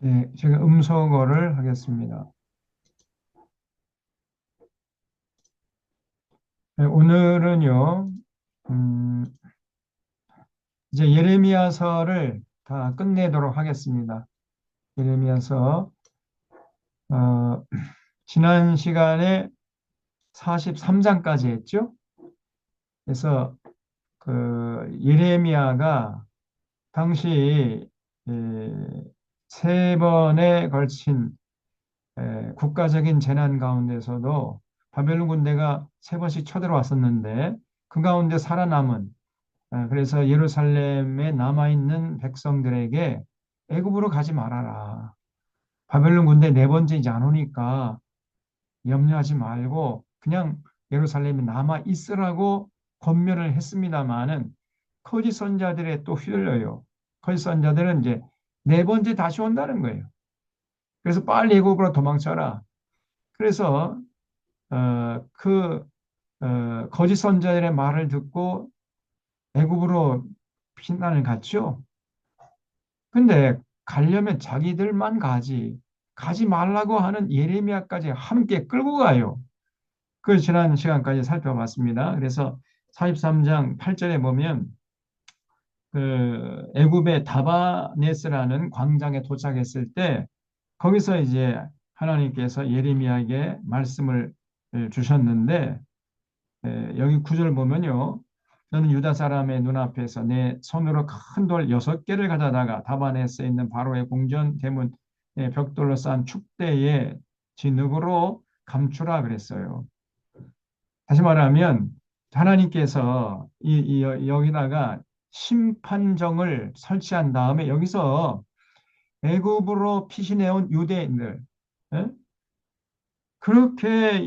네, 제가 음소거를 하겠습니다. 네, 오늘은요, 음, 이제 예레미야서를 다 끝내도록 하겠습니다. 예레미야서, 어, 지난 시간에 43장까지 했죠? 그래서 그 예레미야가 당시 세 번에 걸친 국가적인 재난 가운데서도 바벨론 군대가 세 번씩 쳐들어왔었는데 그 가운데 살아남은 그래서 예루살렘에 남아있는 백성들에게 애굽으로 가지 말아라. 바벨론 군대 네 번째 이제 안 오니까 염려하지 말고 그냥 예루살렘에 남아 있으라고 권면을 했습니다마는 거짓 선자들의 또 휘둘려요. 거짓 선자들은 이제 네 번째 다시 온다는 거예요. 그래서 빨리 애굽으로 도망쳐라. 그래서 그 거짓 선자들의 말을 듣고 애굽으로 피난을 갔죠. 근데 가려면 자기들만 가지 말라고 하는 예레미야까지 함께 끌고 가요. 그 지난 시간까지 살펴봤습니다. 그래서 43장 8절에 보면 그 애굽의 다바네스라는 광장에 도착했을 때 거기서 이제 하나님께서 예레미야에게 말씀을 주셨는데 여기 구절 보면요. 너는 유다 사람의 눈앞에서 내 손으로 큰 돌 6개를 가져다가 다바네스에 있는 바로의 공전 대문 벽돌로 쌓은 축대에 진흙으로 감추라 그랬어요. 다시 말하면 하나님께서 여기다가 심판정을 설치한 다음에 여기서 애굽으로 피신해온 유대인들 예? 그렇게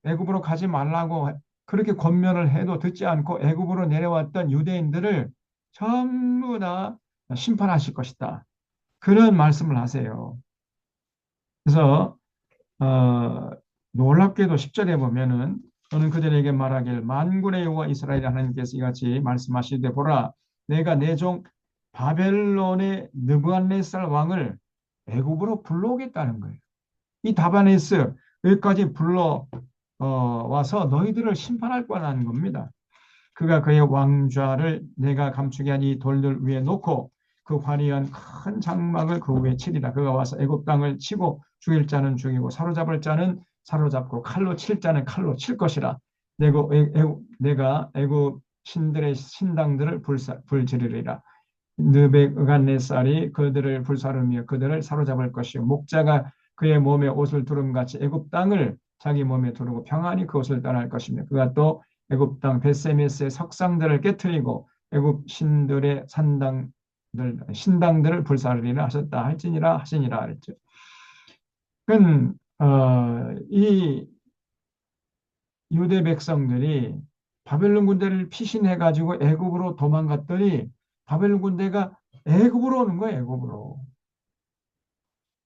애굽으로 가지 말라고 그렇게 권면을 해도 듣지 않고 애굽으로 내려왔던 유대인들을 전부 다 심판하실 것이다. 그런 말씀을 하세요. 그래서 어, 놀랍게도 10절에 보면은 너는 그들에게 말하길 만군의 여호와 이스라엘 하나님께서 이같이 말씀하시되 보라 내가 내 종 바벨론의 느부갓네살 왕을 애굽으로 불러오겠다는 거예요. 이 다바네스 여기까지 불러 와서 너희들을 심판할 거라는 겁니다. 그가 그의 왕좌를 내가 감추게 한 이 돌들 위에 놓고 그 화려한 큰 장막을 그 위에 치리라. 그가 와서 애굽 땅을 치고 죽일 자는 죽이고 사로잡을 자는 사로잡고 칼로 칠 자는 칼로 칠 것이라. 내가 애굽 신들의 신당들을 불지르리라. 느베갓네살이 그들을 불사르며 그들을 사로잡을 것이요 목자가 그의 몸에 옷을 두름같이 애굽 땅을 자기 몸에 두르고 평안히 그것을 떠날 것이며 그가 또 애굽 땅 베세메스의 석상들을 깨뜨리고 애굽 신들의 신당들을 불사르리라 하셨다 할지니라 하시니라 그랬죠. 이 유대 백성들이 바벨론 군대를 피신해 가지고 애굽으로 도망갔더니 바벨론 군대가 애굽으로 오는 거예요. 애굽으로.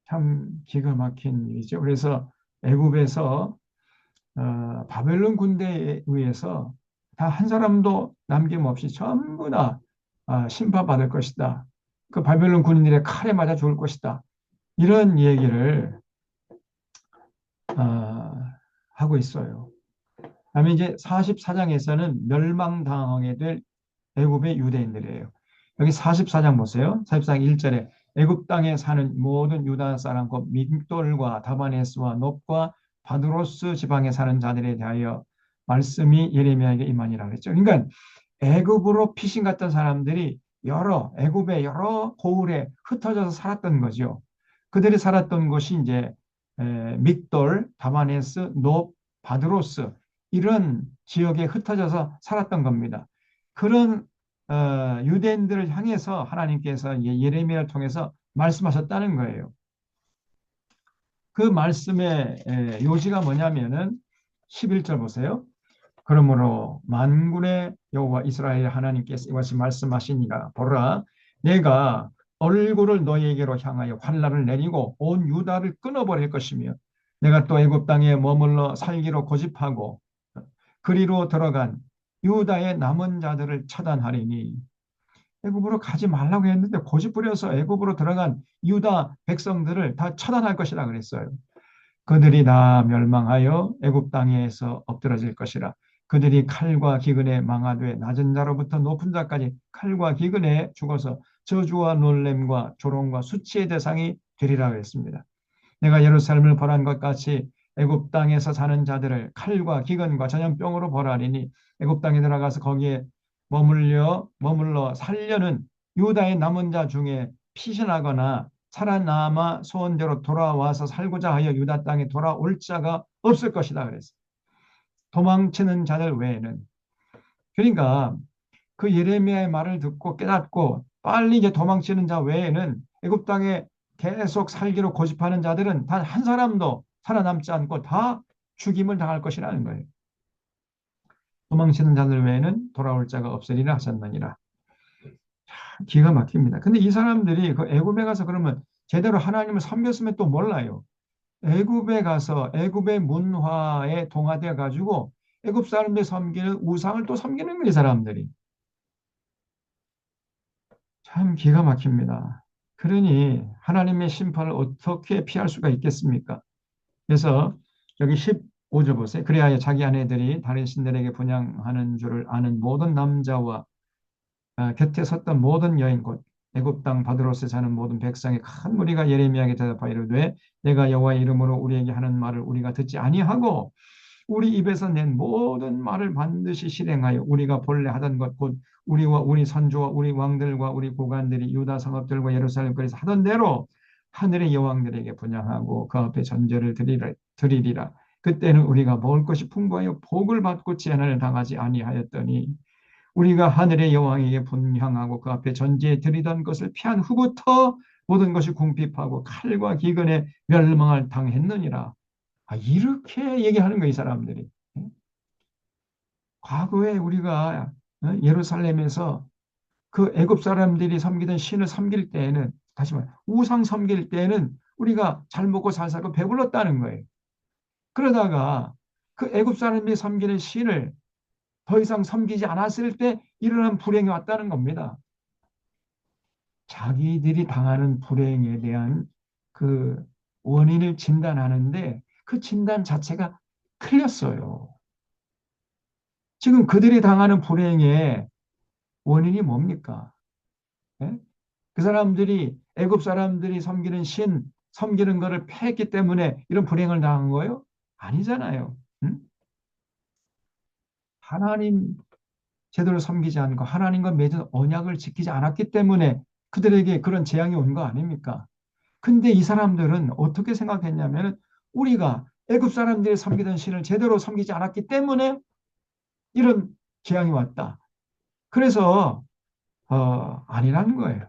참 기가 막힌 일이죠. 그래서 애굽에서 바벨론 군대에 의해서 다 한 사람도 남김없이 전부 다 심판받을 것이다. 그 바벨론 군인들의 칼에 맞아 죽을 것이다. 이런 얘기를 어, 하고 있어요. 그다음에 이제 44장에서는 멸망당하게 될 애굽의 유대인들이에요. 여기 44장 보세요. 44장 1절에 애굽 땅에 사는 모든 유다 사람 곧 밋돌과 다바네스와 놋과 바드로스 지방에 사는 자들에 대하여 말씀이 예레미야에게 임하니라 그랬죠. 그러니까 애굽으로 피신 갔던 사람들이 애굽의 여러 고을에 흩어져서 살았던 거죠. 그들이 살았던 곳이 이제 밋돌, 다바네스, 놋, 바드로스 이런 지역에 흩어져서 살았던 겁니다. 그런 유대인들을 향해서 하나님께서 예레미야를 통해서 말씀하셨다는 거예요. 그 말씀의 요지가 뭐냐면은 11절 보세요. 그러므로 만군의 여호와 이스라엘 하나님께서 이것이 말씀하시니라 보라 내가 얼굴을 너희에게로 향하여 환란을 내리고 온 유다를 끊어버릴 것이며 내가 또 애굽 땅에 머물러 살기로 고집하고 그리로 들어간 유다의 남은 자들을 처단하리니 애굽으로 가지 말라고 했는데 고집 부려서 애굽으로 들어간 유다 백성들을 다 처단할 것이라 그랬어요. 그들이 다 멸망하여 애굽 땅에서 엎드러질 것이라. 그들이 칼과 기근에 망하되 낮은 자로부터 높은 자까지 칼과 기근에 죽어서 저주와 놀램과 조롱과 수치의 대상이 되리라 그랬습니다. 내가 예루살렘을 벌한 것 같이 애굽 땅에서 사는 자들을 칼과 기근과 전염병으로 벌하리니 애굽 땅에 들어가서 거기에 머물러 살려는 유다의 남은 자 중에 피신하거나 살아남아 소원대로 돌아와서 살고자 하여 유다 땅에 돌아올 자가 없을 것이다 그랬어요. 도망치는 자들 외에는. 그러니까 그 예레미야의 말을 듣고 깨닫고 빨리 이제 도망치는 자 외에는 애굽 땅에 계속 살기로 고집하는 자들은 단 한 사람도 살아남지 않고 다 죽임을 당할 것이라는 거예요. 도망치는 자들 외에는 돌아올 자가 없으리라 하셨느니라. 기가 막힙니다. 근데 이 사람들이 그 애굽에 가서 그러면 제대로 하나님을 섬겼으면 또 몰라요. 애굽에 가서 애굽의 문화에 동화되어 가지고 애굽 사람들이 섬기는 우상을 또 섬기는 거예요, 이 사람들이. 참 기가 막힙니다. 그러니 하나님의 심판을 어떻게 피할 수가 있겠습니까? 그래서 여기 15절 보세요. 그래야 자기 아내들이 다른 신들에게 분양하는 줄을 아는 모든 남자와 곁에 섰던 모든 여인 곧 애굽 땅 바드로스에 사는 모든 백성의 큰 무리가 예레미야에게 대답하여 이르되 내가 여호와의 이름으로 우리에게 하는 말을 우리가 듣지 아니하고 우리 입에서 낸 모든 말을 반드시 실행하여 우리가 본래 하던 것 곧 우리와 우리 선조와 우리 왕들과 우리 고관들이 유다 성읍들과 예루살렘 거리에서 하던 대로 하늘의 여왕들에게 분양하고 그 앞에 전제를 드리리라. 그때는 우리가 먹을 것이 풍부하여 복을 받고 재난을 당하지 아니하였더니 우리가 하늘의 여왕에게 분향하고 그 앞에 전제에 드리던 것을 피한 후부터 모든 것이 궁핍하고 칼과 기근에 멸망을 당했느니라. 이렇게 얘기하는 거예요, 이 사람들이. 과거에 우리가 예루살렘에서 그 애굽 사람들이 섬기던 신을 섬길 때에는 다시 말해 우상 섬길 때에는 우리가 잘 먹고 잘 살고 배불렀다는 거예요. 그러다가 그 애굽 사람들이 섬기는 신을 더 이상 섬기지 않았을 때 일어난 불행이 왔다는 겁니다. 자기들이 당하는 불행에 대한 그 원인을 진단하는데 그 진단 자체가 틀렸어요. 지금 그들이 당하는 불행의 원인이 뭡니까? 예? 그 사람들이 애굽 사람들이 섬기는 신, 섬기는 것을 패했기 때문에 이런 불행을 당한 거예요? 아니잖아요. 응? 하나님 제대로 섬기지 않고 하나님과 맺은 언약을 지키지 않았기 때문에 그들에게 그런 재앙이 온 거 아닙니까? 근데 이 사람들은 어떻게 생각했냐면 우리가 애굽 사람들이 섬기던 신을 제대로 섬기지 않았기 때문에 이런 재앙이 왔다. 그래서 아니라는 거예요.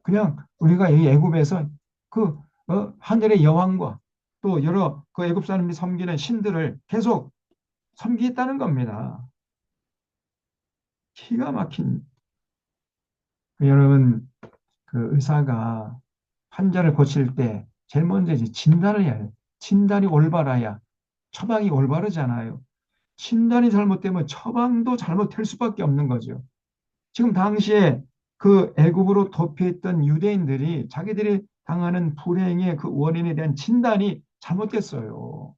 그냥 우리가 이 애굽에서 그 하늘의 여왕과 또 여러 그 애굽 사람들이 섬기는 신들을 계속 섬기겠다는 겁니다. 기가 막힌 여러분 그 의사가 환자를 고칠 때 제일 먼저 이제 진단을 해야 해요. 진단이 올바라야 처방이 올바르잖아요. 진단이 잘못되면 처방도 잘못될 수밖에 없는 거죠. 지금 당시에 그 애굽으로 도피했던 유대인들이 자기들이 당하는 불행의 그 원인에 대한 진단이 잘못됐어요.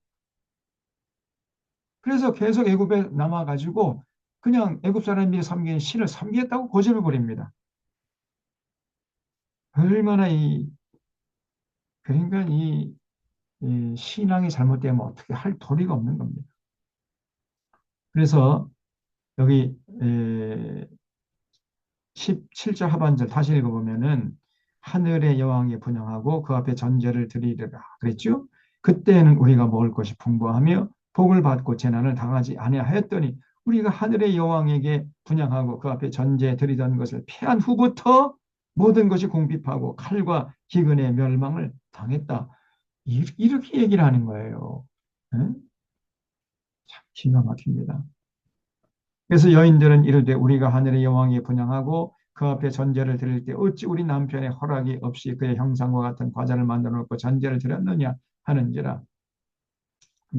그래서 계속 애굽에 남아가지고 그냥 애굽 사람들이 섬기는 신을 섬기겠다고 고집을 부립니다. 얼마나 그러니까 이 신앙이 잘못되면 어떻게 할 도리가 없는 겁니다. 그래서 여기 17절 하반절 다시 읽어보면은 하늘의 여왕이 분양하고 그 앞에 전제를 드리리라 그랬죠. 그때는 우리가 먹을 것이 풍부하며 복을 받고 재난을 당하지 아니하였더니 우리가 하늘의 여왕에게 분양하고 그 앞에 전제 드리던 것을 피한 후부터 모든 것이 궁핍하고 칼과 기근의 멸망을 당했다. 이렇게 얘기를 하는 거예요. 응? 참 기가 막힙니다. 그래서 여인들은 이르되 우리가 하늘의 여왕이 분양하고 그 앞에 전제를 드릴 때 어찌 우리 남편의 허락이 없이 그의 형상과 같은 과자를 만들어 놓고 전제를 드렸느냐 하는지라.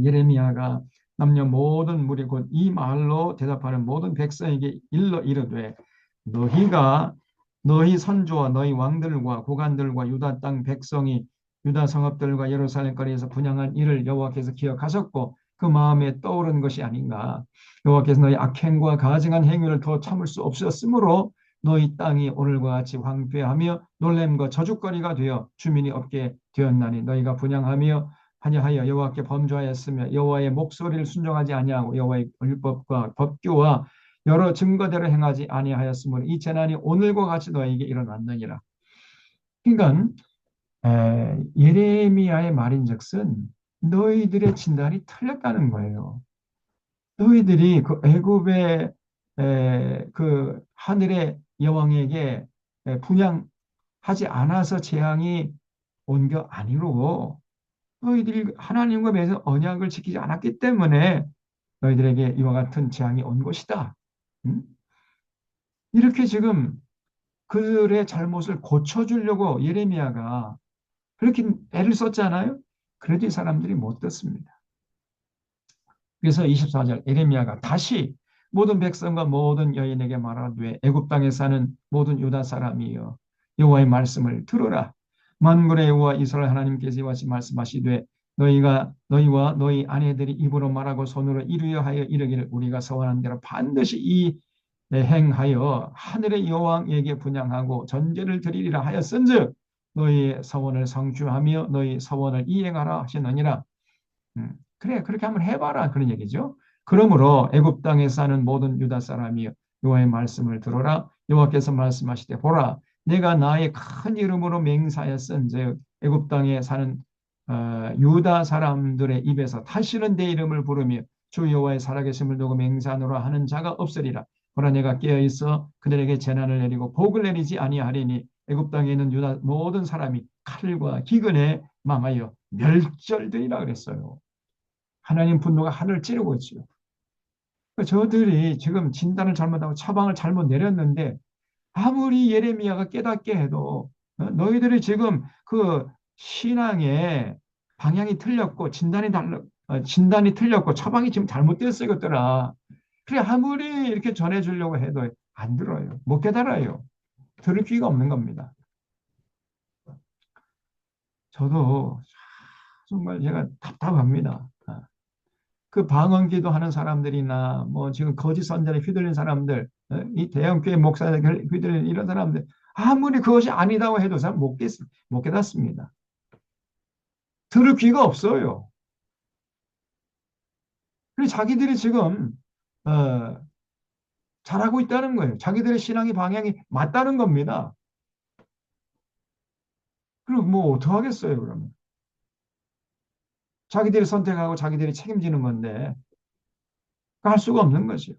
예레미야가 남녀 모든 무리 곧 이 말로 대답하는 모든 백성에게 일러 이르되 너희가 너희 선조와 너희 왕들과 고관들과 유다 땅 백성이 유다 성읍들과 예루살렘 거리에서 분향한 일을 여호와께서 기억하셨고 그 마음에 떠오른 것이 아닌가. 여호와께서 너희 악행과 가증한 행위를 더 참을 수 없으므로 너희 땅이 오늘과 같이 황폐하며 놀램과 저주거리가 되어 주민이 없게 되었나니 너희가 분향하며 하여 여호와께 범죄하였으며 여호와의 목소리를 순종하지 아니하고 여호와의 율법과 법규와 여러 증거대로 행하지 아니하였으므로 이 재난이 오늘과 같이 너에게 일어났느니라. 그러니까 예레미야의 말인즉슨 너희들의 진단이 틀렸다는 거예요. 너희들이 그 애굽의 그 하늘의 여왕에게 분양하지 않아서 재앙이 온 게 아니고 너희들이 하나님과 맺은 언약을 지키지 않았기 때문에 너희들에게 이와 같은 재앙이 온 것이다. 음? 이렇게 지금 그들의 잘못을 고쳐주려고 예레미야가 그렇게 애를 썼잖아요. 그래도 이 사람들이 못 듣습니다. 그래서 24절 예레미야가 다시 모든 백성과 모든 여인에게 말하되 애굽 땅에 사는 모든 유다 사람이여 여호와의 말씀을 들으라. 만군의 여호와 이스라엘 하나님께서 이와 같이 말씀하시되 너희와 너희 아내들이 입으로 말하고 손으로 이루려 하여 이르기를 우리가 서원한 대로 반드시 이 행하여 하늘의 여왕에게 분향하고 전제를 드리리라 하였은즉 너희의 서원을 성취하며 너희 서원을 이행하라 하시느니라. 그래 그렇게 한번 해봐라 그런 얘기죠. 그러므로 애굽 땅에 사는 모든 유다 사람이 여호와의 말씀을 들어라. 여호와께서 말씀하시되 보라 내가 나의 큰 이름으로 맹세하였은즉 애굽 땅에 사는 유다 사람들의 입에서 다시는 내 이름을 부르며 주 여호와의 살아계심을 두고 맹세하노라 하는 자가 없으리라. 보라 내가 깨어 있어 그들에게 재난을 내리고 복을 내리지 아니하리니 애굽 땅에 있는 유다 모든 사람이 칼과 기근에 망하여 멸절되리라 그랬어요. 하나님 분노가 하늘을 찌르고 있죠. 저들이 지금 진단을 잘못하고 처방을 잘못 내렸는데 아무리 예레미야가 깨닫게 해도 너희들이 지금 그 신앙의 방향이 틀렸고 진단이 틀렸고 처방이 지금 잘못됐어 이것들아. 그래 아무리 이렇게 전해주려고 해도 안 들어요. 못 깨달아요. 들을 귀가 없는 겁니다. 저도 정말 제가 답답합니다. 그 방언기도 하는 사람들이나 뭐 지금 거짓 선전에 휘둘린 사람들, 이 대형교회 목사에 휘둘린 이런 사람들 아무리 그것이 아니다고 해도 잘 못 깨닫습니다. 들을 귀가 없어요. 그래서 자기들이 지금 어, 잘하고 있다는 거예요. 자기들의 신앙의 방향이 맞다는 겁니다. 그리고 뭐 어떡하겠어요, 그러면. 자기들이 선택하고 자기들이 책임지는 건데 할 수가 없는 거죠.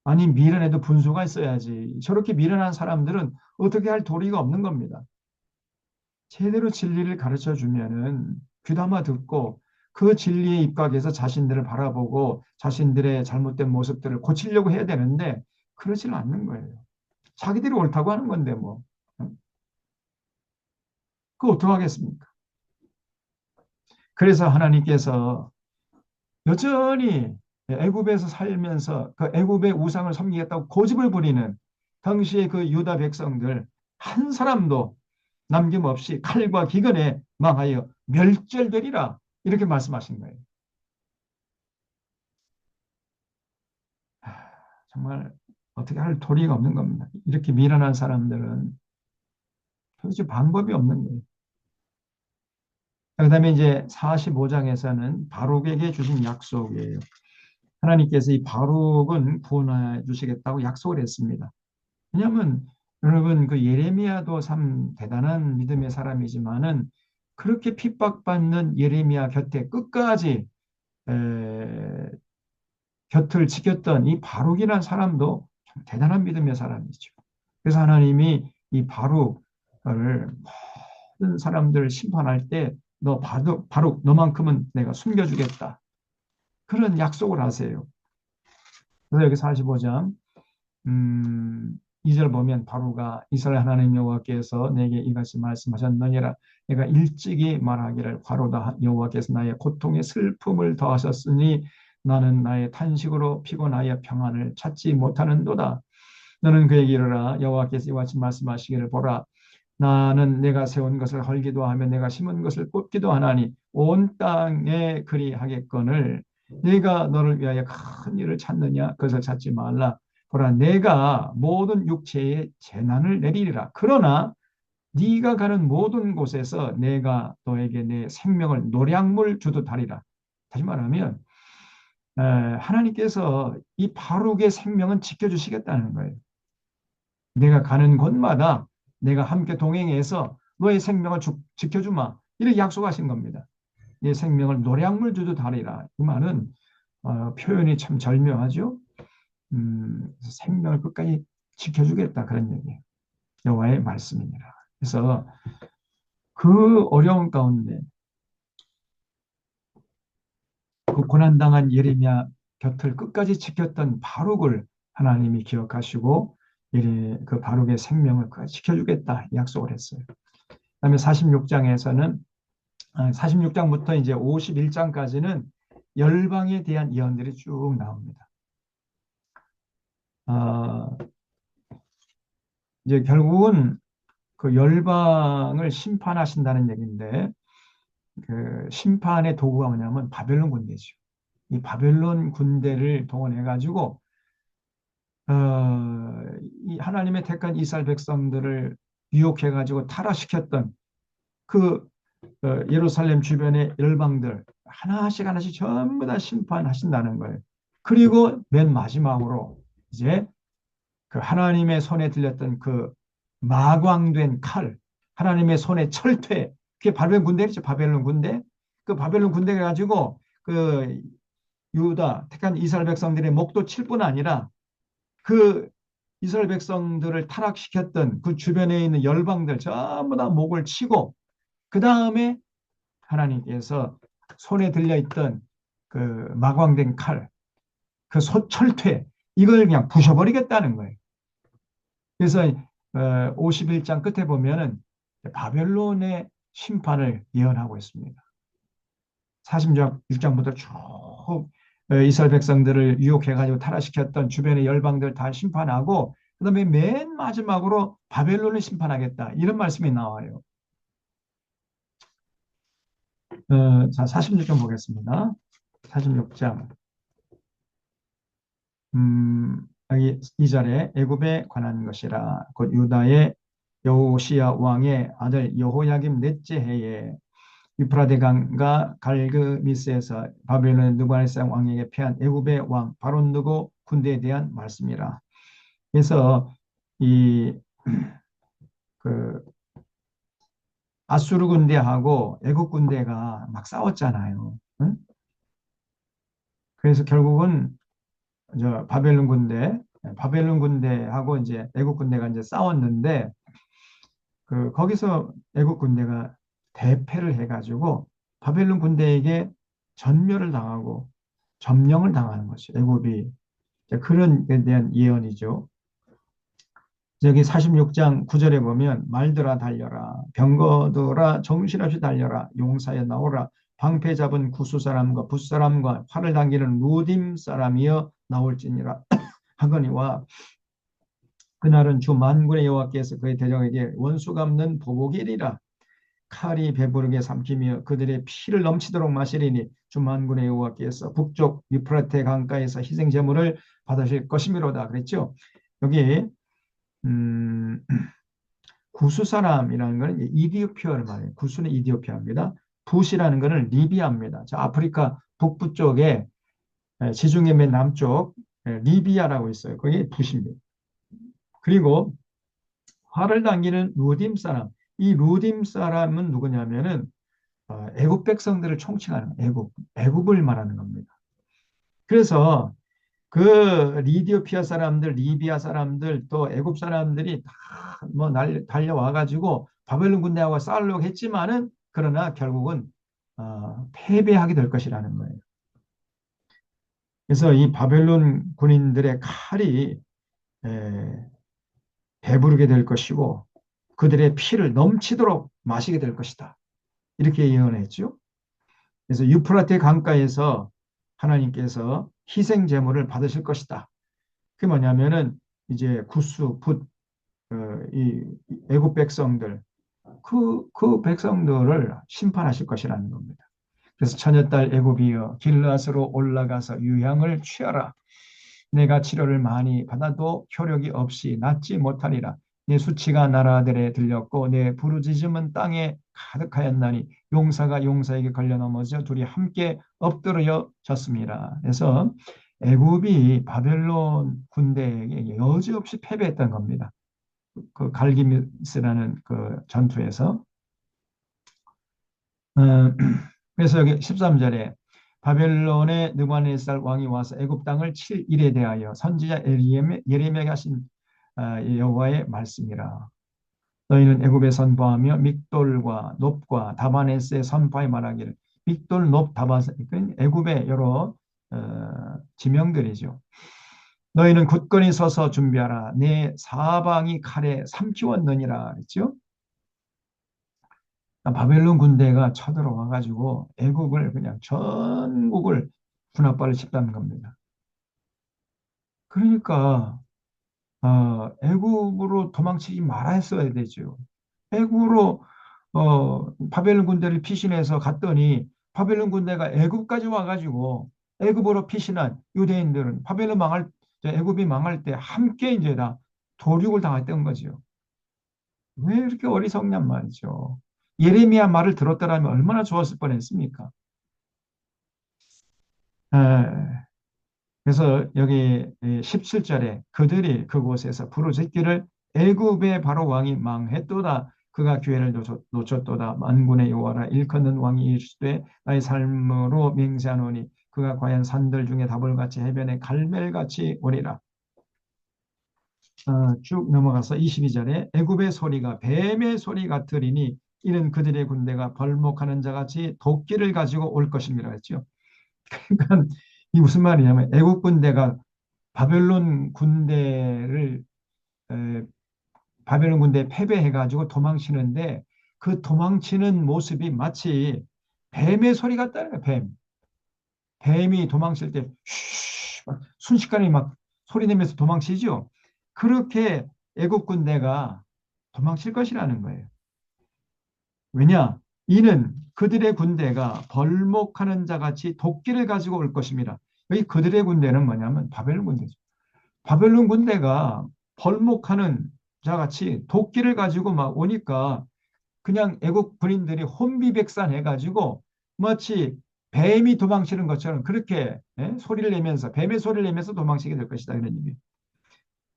아니 미련에도 분수가 있어야지. 저렇게 미련한 사람들은 어떻게 할 도리가 없는 겁니다. 제대로 진리를 가르쳐 주면은 귀담아 듣고 그 진리에 입각해서 자신들을 바라보고 자신들의 잘못된 모습들을 고치려고 해야 되는데 그러지는 않는 거예요. 자기들이 옳다고 하는 건데 뭐. 그거 어떡하겠습니까? 그래서 하나님께서 여전히 애굽에서 살면서 그 애굽의 우상을 섬기겠다고 고집을 부리는 당시의 그 유다 백성들 한 사람도 남김없이 칼과 기근에 망하여 멸절되리라 이렇게 말씀하신 거예요. 정말 어떻게 할 도리가 없는 겁니다. 이렇게 미련한 사람들은 도대체 방법이 없는 거예요. 그다음에 이제 45장에서는 바룩에게 주신 약속이에요. 하나님께서 이 바룩은 구원해 주시겠다고 약속을 했습니다. 왜냐하면 여러분 그 예레미야도 참 대단한 믿음의 사람이지만은 그렇게 핍박받는 예레미야 곁에 끝까지 에, 곁을 지켰던 이 바룩이라는 사람도 참 대단한 믿음의 사람이죠. 그래서 하나님이 이 바룩을 모든 사람들을 심판할 때 너 바룩 너만큼은 내가 숨겨주겠다. 그런 약속을 하세요. 그래서 여기 45장 2절 보면 바로가 이스라엘 하나님 여호와께서 내게 이같이 말씀하셨느니라. 내가 일찍이 말하기를 바로다 여호와께서 나의 고통에 슬픔을 더하셨으니 나는 나의 탄식으로 피곤하여 평안을 찾지 못하는도다. 너는 그에게 이르라. 여호와께서 이와 같이 말씀하시기를 보라. 나는 내가 세운 것을 헐기도 하며 내가 심은 것을 뽑기도 하나니 온 땅에 그리하겠거늘 네가 너를 위하여 큰 일을 찾느냐 그것을 찾지 말라. 보라 내가 모든 육체에 재난을 내리리라. 그러나 네가 가는 모든 곳에서 내가 너에게 내 생명을 노량물 주듯 하리라. 다시 말하면 하나님께서 이 바룩의 생명은 지켜주시겠다는 거예요. 내가 가는 곳마다 내가 함께 동행해서 너의 생명을 지켜주마. 이렇게 약속하신 겁니다. 내 생명을 노량물 주듯 하리라. 이 말은 표현이 참 절묘하죠. 생명을 끝까지 지켜주겠다 그런 얘기예요. 여호와의 말씀이니라. 그래서 그 어려운 가운데 그 고난당한 예레미야 곁을 끝까지 지켰던 바룩을 하나님이 기억하시고 그 바룩의 생명을 지켜주겠다 약속을 했어요. 그다음에 46장에서는 46장부터 이제 51장까지는 열방에 대한 예언들이 쭉 나옵니다. 이제 결국은 그 열방을 심판하신다는 얘기인데 그 심판의 도구가 뭐냐면 바벨론 군대죠. 이 바벨론 군대를 동원해 가지고 이 하나님의 택한 이스라엘 백성들을 유혹해 가지고 타락시켰던 그 예루살렘 주변의 열방들 하나씩 하나씩 전부 다 심판하신다는 거예요. 그리고 맨 마지막으로 이제 그 하나님의 손에 들렸던 그 마광된 칼, 하나님의 손에 철퇴, 그게 바벨론 군대겠죠. 바벨론 군대. 그 바벨론 군대가 가지고 그 유다 택한 이스라엘 백성들의 목도 칠 뿐 아니라 그 이스라엘 백성들을 타락시켰던 그 주변에 있는 열방들 전부 다 목을 치고 그 다음에 하나님께서 손에 들려있던 그 마광된 칼, 그 철퇴 이걸 그냥 부셔버리겠다는 거예요. 그래서 51장 끝에 보면은 바벨론의 심판을 예언하고 있습니다. 46장부터 쭉 이스라엘 백성들을 유혹해가지고 타락시켰던 주변의 열방들 다 심판하고 그 다음에 맨 마지막으로 바벨론을 심판하겠다 이런 말씀이 나와요. 자, 46장 보겠습니다. 46장 여기 2절에 애굽에 관한 것이라 곧 유다의 여호시야 왕의 아들 여호야김 넷째 해에 유프라데 강과 갈그미스에서 바벨론 느부갓네살 왕에게 패한 애굽의 왕 바론 느고 군대에 대한 말씀이라. 그래서 이 그 아수르 군대하고 애굽 군대가 막 싸웠잖아요. 응? 그래서 결국은 바벨론 군대하고 이제 애국 군대가 이제 싸웠는데 그 거기서 애국 군대가 대패를 해가지고 바벨론 군대에게 전멸을 당하고 점령을 당하는 것이 애국이 그런 데 대한 예언이죠. 여기 46장 9절에 보면 말들아 달려라 병거들아 정신없이 달려라 용사여 나오라 방패 잡은 구스 사람과 붓 사람과 활을 당기는 루딤 사람이여 나올지니라 하거니와 그날은 주 만군의 여호와께서 그의 대적에게 원수 갚는 보복일이라 칼이 배부르게 삼키며 그들의 피를 넘치도록 마시리니 주 만군의 여호와께서 북쪽 유프라테 강가에서 희생 제물을 받으실 것이미로다 그랬죠. 여기 구스 사람이라는 것은 이디오피아를 말해요. 구스는 이디오피아입니다. 붓이라는 것은 리비아입니다. 자, 아프리카 북부 쪽에 지중해 맨 남쪽 리비아라고 있어요. 그게 붓입니다. 그리고 활을 당기는 루딤 사람. 이 루딤 사람은 누구냐면은 애굽 백성들을 총칭하는 애굽을 말하는 겁니다. 그래서 그 리디오피아 사람들, 리비아 사람들, 또 애굽 사람들이 다 뭐 달려와 가지고 바벨론 군대하고 싸우려고 했지만은 그러나 결국은 패배하게 될 것이라는 거예요. 그래서 이 바벨론 군인들의 칼이 배부르게 될 것이고 그들의 피를 넘치도록 마시게 될 것이다. 이렇게 예언했죠. 그래서 유프라테 강가에서 하나님께서 희생 제물을 받으실 것이다. 그게 뭐냐면은 이제 구스, 붓, 이 애굽 백성들, 그 백성들을 심판하실 것이라는 겁니다. 그래서 처녀딸 애굽이여 길르앗으로 올라가서 유향을 취하라. 내가 치료를 많이 받아도 효력이 없이 낫지 못하리라. 내 수치가 나라 아들에 들렸고 내 부르짖음은 땅에 가득하였나니 용사가 용사에게 걸려 넘어져 둘이 함께 엎드려 졌습니다. 그래서 애굽이 바벨론 군대에게 여지없이 패배했던 겁니다. 그 갈기미스라는 그 전투에서. 어, 그래서 여기 13절에 바벨론의 느부갓네살 왕이 와서 애굽 땅을 칠 일에 대하여 선지자 예레미야가 하신 여호와의 말씀이라. 너희는 애굽에 선포하며 믹돌과 놉과 다바네스에 선포하여 말하기를. 믹돌, 놉, 다바네스, 애굽의 여러 지명들이죠. 너희는 굳건히 서서 준비하라. 내 사방이 칼에 삼키웠느니라 그랬죠. 바벨론 군대가 쳐들어와 가지고 애국을 그냥 전국을 군합발을 쳤다는 겁니다. 그러니까 애국으로 도망치지 말아 했어야 되죠. 애국으로 바벨론 군대를 피신해서 갔더니 바벨론 군대가 애국까지 와가지고 애국으로 피신한 유대인들은 애국이 망할 때 함께 이제 다 도륙을 당했던 거죠. 왜 이렇게 어리석냔 말이죠. 예레미야 말을 들었더라면 얼마나 좋았을 뻔했습니까? 에, 그래서 여기 17절에 그들이 그곳에서 부르짖기를 애굽의 바로 왕이 망했도다. 그가 기회를 놓쳤도다. 만군의 여호와라 일컫는 왕이 이르시되 나의 삶으로 맹세하노니 그가 과연 산들 중에 다볼같이 해변에 갈멜같이 오리라. 쭉 넘어가서 22절에 애굽의 소리가 뱀의 소리 같으리니 이는 그들의 군대가 벌목하는 자같이 도끼를 가지고 올 것입니다. 했죠. 그러니까 이 무슨 말이냐면 애국 군대가 바벨론 군대를 에, 바벨론 군대에 패배해가지고 도망치는데 그 도망치는 모습이 마치 뱀의 소리 같다는 거예요. 뱀이 도망칠 때 순식간에 막 소리 내면서 도망치죠. 그렇게 애국 군대가 도망칠 것이라는 거예요. 왜냐? 이는 그들의 군대가 벌목하는 자같이 도끼를 가지고 올 것입니다. 여기 그들의 군대는 뭐냐면 바벨론 군대죠. 바벨론 군대가 벌목하는 자같이 도끼를 가지고 막 오니까 그냥 애국 군인들이 혼비백산해가지고 마치 뱀이 도망치는 것처럼 그렇게 소리를 내면서 뱀의 소리를 내면서 도망치게 될 것이다 이런 의미.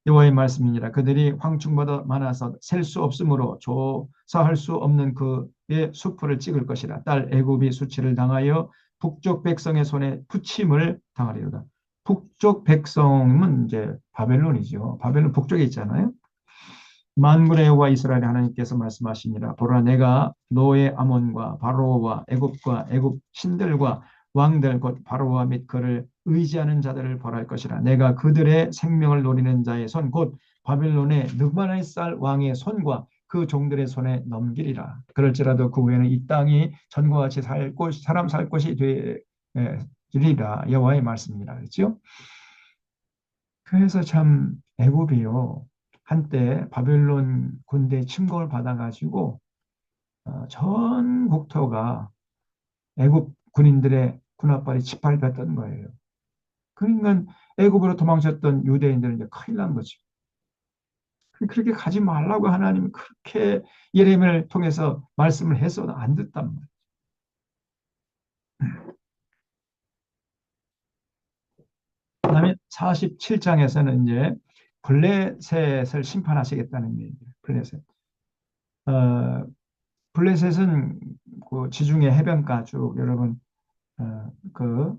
여호와의 말씀이니라. 그들이 황충보다 많아서 셀 수 없으므로 조사할 수 없는 그의 수풀을 찍을 것이라. 딸 애굽이 수치를 당하여 북쪽 백성의 손에 붙임을 당하리로다. 북쪽 백성은 이제 바벨론이죠. 바벨론 북쪽에 있잖아요. 만군의 여호와 이스라엘 하나님께서 말씀하시니라. 보라 내가 노의 아몬과 바로와 애굽과 애굽 신들과 왕들 곧 바로와 및 그를 의지하는 자들을 벌할 것이라. 내가 그들의 생명을 노리는 자의 손 곧 바벨론의 느부갓네살 왕의 손과 그 종들의 손에 넘기리라. 그럴지라도 그 후에는 이 땅이 전과 같이 사람 살 곳이 되리라. 여호와의 말씀이라 그랬죠. 그래서 참 애굽이요. 한때 바벨론 군대 침공을 받아가지고 전 국토가 애굽 군인들의 군합발이 짓밟혔던 거예요. 그러니까 애굽으로 도망쳤던 유대인들은 이제 큰일 난 거죠. 그렇게 가지 말라고 하나님이 그렇게 예레미야를 통해서 말씀을 해서도 안 듣단 말이에요. 그다음에 47장에서는 이제 블레셋을 심판하시겠다는 얘기예요. 블레셋. 어, 블레셋은 그 지중해 해변가 쭉 여러분 그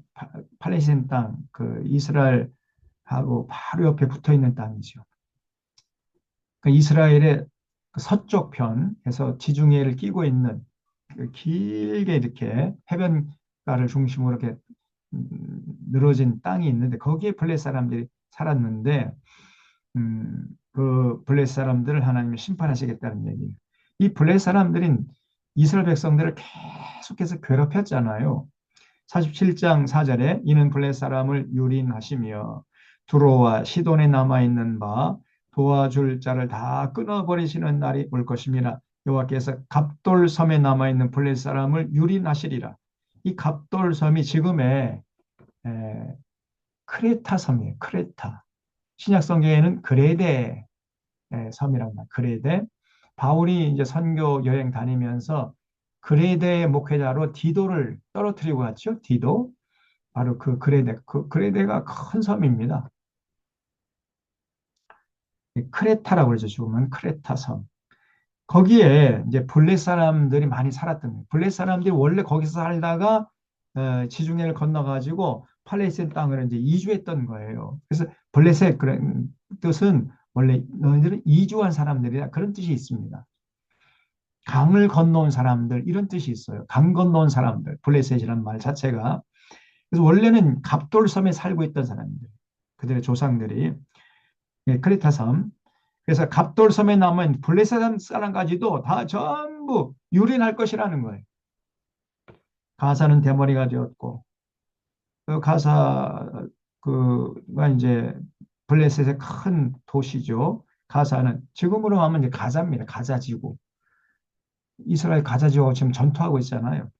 팔레스타인 땅, 그 이스라엘하고 바로 옆에 붙어 있는 땅이죠. 그 이스라엘의 그 서쪽 편에서 지중해를 끼고 있는 그 길게 이렇게 해변가를 중심으로 이렇게 늘어진 땅이 있는데 거기에 블레 사람들이 살았는데 그 블레 사람들을 하나님이 심판하시겠다는 얘기예요. 이 블레 사람들인 이스라엘 백성들을 계속해서 괴롭혔잖아요. 47장 4절에 이는 블레 사람을 유린하시며 두로와 시돈에 남아있는 바 도와줄 자를 다 끊어버리시는 날이 올 것입니다. 여호와께서 갑돌섬에 남아있는 블레 사람을 유린하시리라. 이 갑돌섬이 지금의 에, 크레타 섬이에요. 크레타. 신약 성경에는 그레데 섬이라고 합니다. 그레데. 바울이 이제 선교 여행 다니면서 그레데의 목회자로 디도를 떨어뜨리고 갔죠. 디도. 바로 그 그레데. 그 그레데가 큰 섬입니다. 크레타라고 그러죠. 지금은 크레타 섬. 거기에 이제 블레 사람들이 많이 살았던 거예요. 블레 사람들이 원래 거기서 살다가 지중해를 건너가지고 팔레스타인 땅을 이제 이주했던 거예요. 그래서 블레셋 그런 뜻은 원래 너희들은 이주한 사람들이다 그런 뜻이 있습니다. 강을 건너온 사람들 이런 뜻이 있어요. 강 건너온 사람들 블레셋이라는 말 자체가. 그래서 원래는 갑돌섬에 살고 있던 사람들, 그들의 조상들이 크레타 섬. 그래서 갑돌섬에 남은 블레셋 사람까지도 다 전부 유린할 것이라는 거예요. 가사는 대머리가 되었고 그 가사 그가 이제 블레셋의 큰 도시죠. 가사는 지금으로 하면 이제 가자입니다. 가자지구. 이스라엘 가자지구하고 지금 전투하고 있잖아요.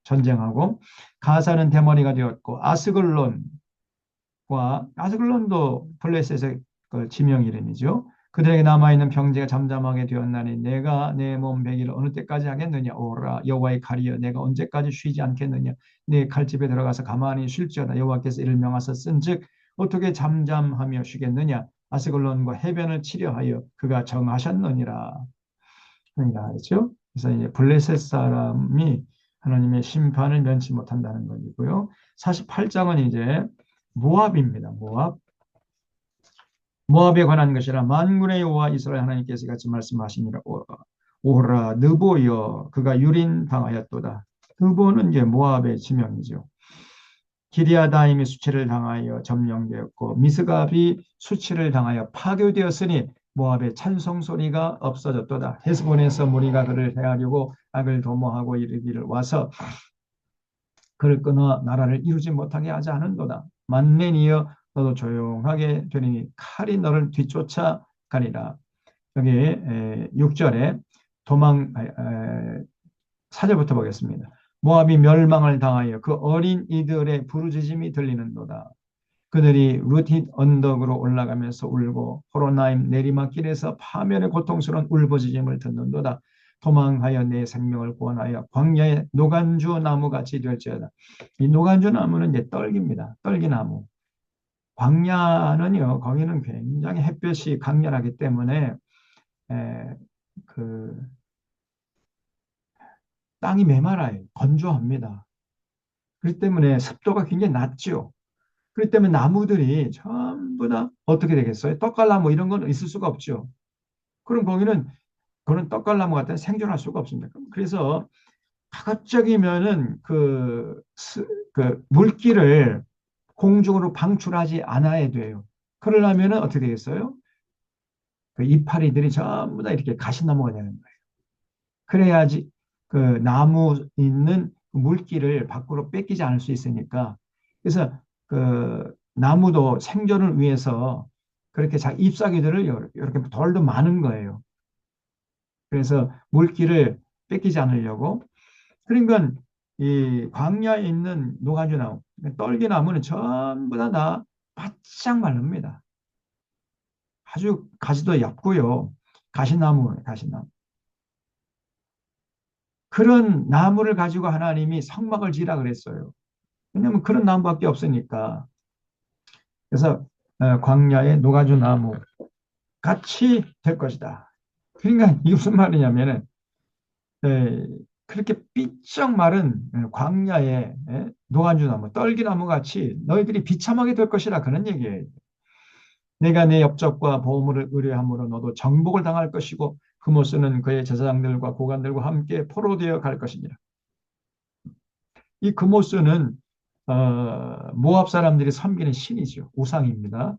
전쟁하고 가사는 대머리가 되었고 아스글론도 블레셋의 그 지명 이름이죠. 그들에게 남아있는 병제가 잠잠하게 되었나니 내가 내 몸 베기를 어느 때까지 하겠느냐. 오라 여호와의 칼이여 내가 언제까지 쉬지 않겠느냐. 내 칼집에 들어가서 가만히 쉴지어다. 여호와께서 이를 명하사 쓴즉 어떻게 잠잠하며 쉬겠느냐. 아스글론과 해변을 치려하여 그가 정하셨느니라. 그렇죠? 그래서 이제 블레셋 사람이 하나님의 심판을 면치 못한다는 것이고요. 48장은 이제 모압입니다. 모압에 관한 것이라. 만군의 여호와 이스라엘 하나님께서 같이 말씀하시니라. 오라 느보여 그가 유린당하였도다. 느보는 이제 모압의 지명이죠. 기리아다임이 수치를 당하여 점령되었고 미스갑이 수치를 당하여 파괴되었으니 모압의 찬송 소리가 없어졌도다. 헤스본에서 무리가 그를 해하려고 악을 도모하고 이르기를 와서 그를 끊어 나라를 이루지 못하게 하지 않은도다. 만мен이여 너도 조용하게 되리니 칼이 너를 뒤쫓아 가리라. 여기 6절에 도망 4절부터 보겠습니다. 모압이 멸망을 당하여 그 어린 이들의 부르짖음이 들리는도다. 그들이 루틴 언덕으로 올라가면서 울고 호로나임 내리막길에서 파멸의 고통스러운 울부짖음을 듣는도다. 도망하여 내 생명을 구원하여 광야의 노간주 나무같이 될지어다. 이 노간주 나무는 이제 떨기입니다. 떨기나무. 광야는요, 거기는 굉장히 햇볕이 강렬하기 때문에 그 땅이 메말라요. 건조합니다. 그렇기 때문에 습도가 굉장히 낮죠. 그렇기 때문에 나무들이 전부 다 어떻게 되겠어요? 떡갈나무 이런 건 있을 수가 없죠. 그럼 거기는 그런 떡갈나무 같은 생존할 수가 없습니다. 그래서 가급적이면은 그 물기를 공중으로 방출하지 않아야 돼요. 그러려면은 어떻게 되겠어요? 그 이파리들이 전부 다 이렇게 가시나무가 되는 거예요. 그래야지 그 나무 있는 물기를 밖으로 뺏기지 않을 수 있으니까. 그래서 그 나무도 생존을 위해서 그렇게 자기 잎사귀들을 이렇게 덜도 많은 거예요. 그래서 물기를 뺏기지 않으려고. 그러니까 이 광야에 있는 노가지나무, 떨기나무는 전부 다 바짝 마릅니다. 아주 가지도 얇고요. 가시나무. 그런 나무를 가지고 하나님이 성막을 지으라 그랬어요. 왜냐하면 그런 나무밖에 없으니까. 그래서 광야의 노가주 나무 같이 될 것이다. 그러니까 이게 무슨 말이냐면은 그렇게 삐쩍 마른 광야의 노가주 나무, 떨기나무 같이 너희들이 비참하게 될 것이라 그런 얘기예요. 내가 내 업적과 보물을 의뢰함으로 너도 정복을 당할 것이고 그모스는 그의 제사장들과 고관들과 함께 포로되어 갈 것이니라. 이 그모스는 모압 사람들이 섬기는 신이죠. 우상입니다.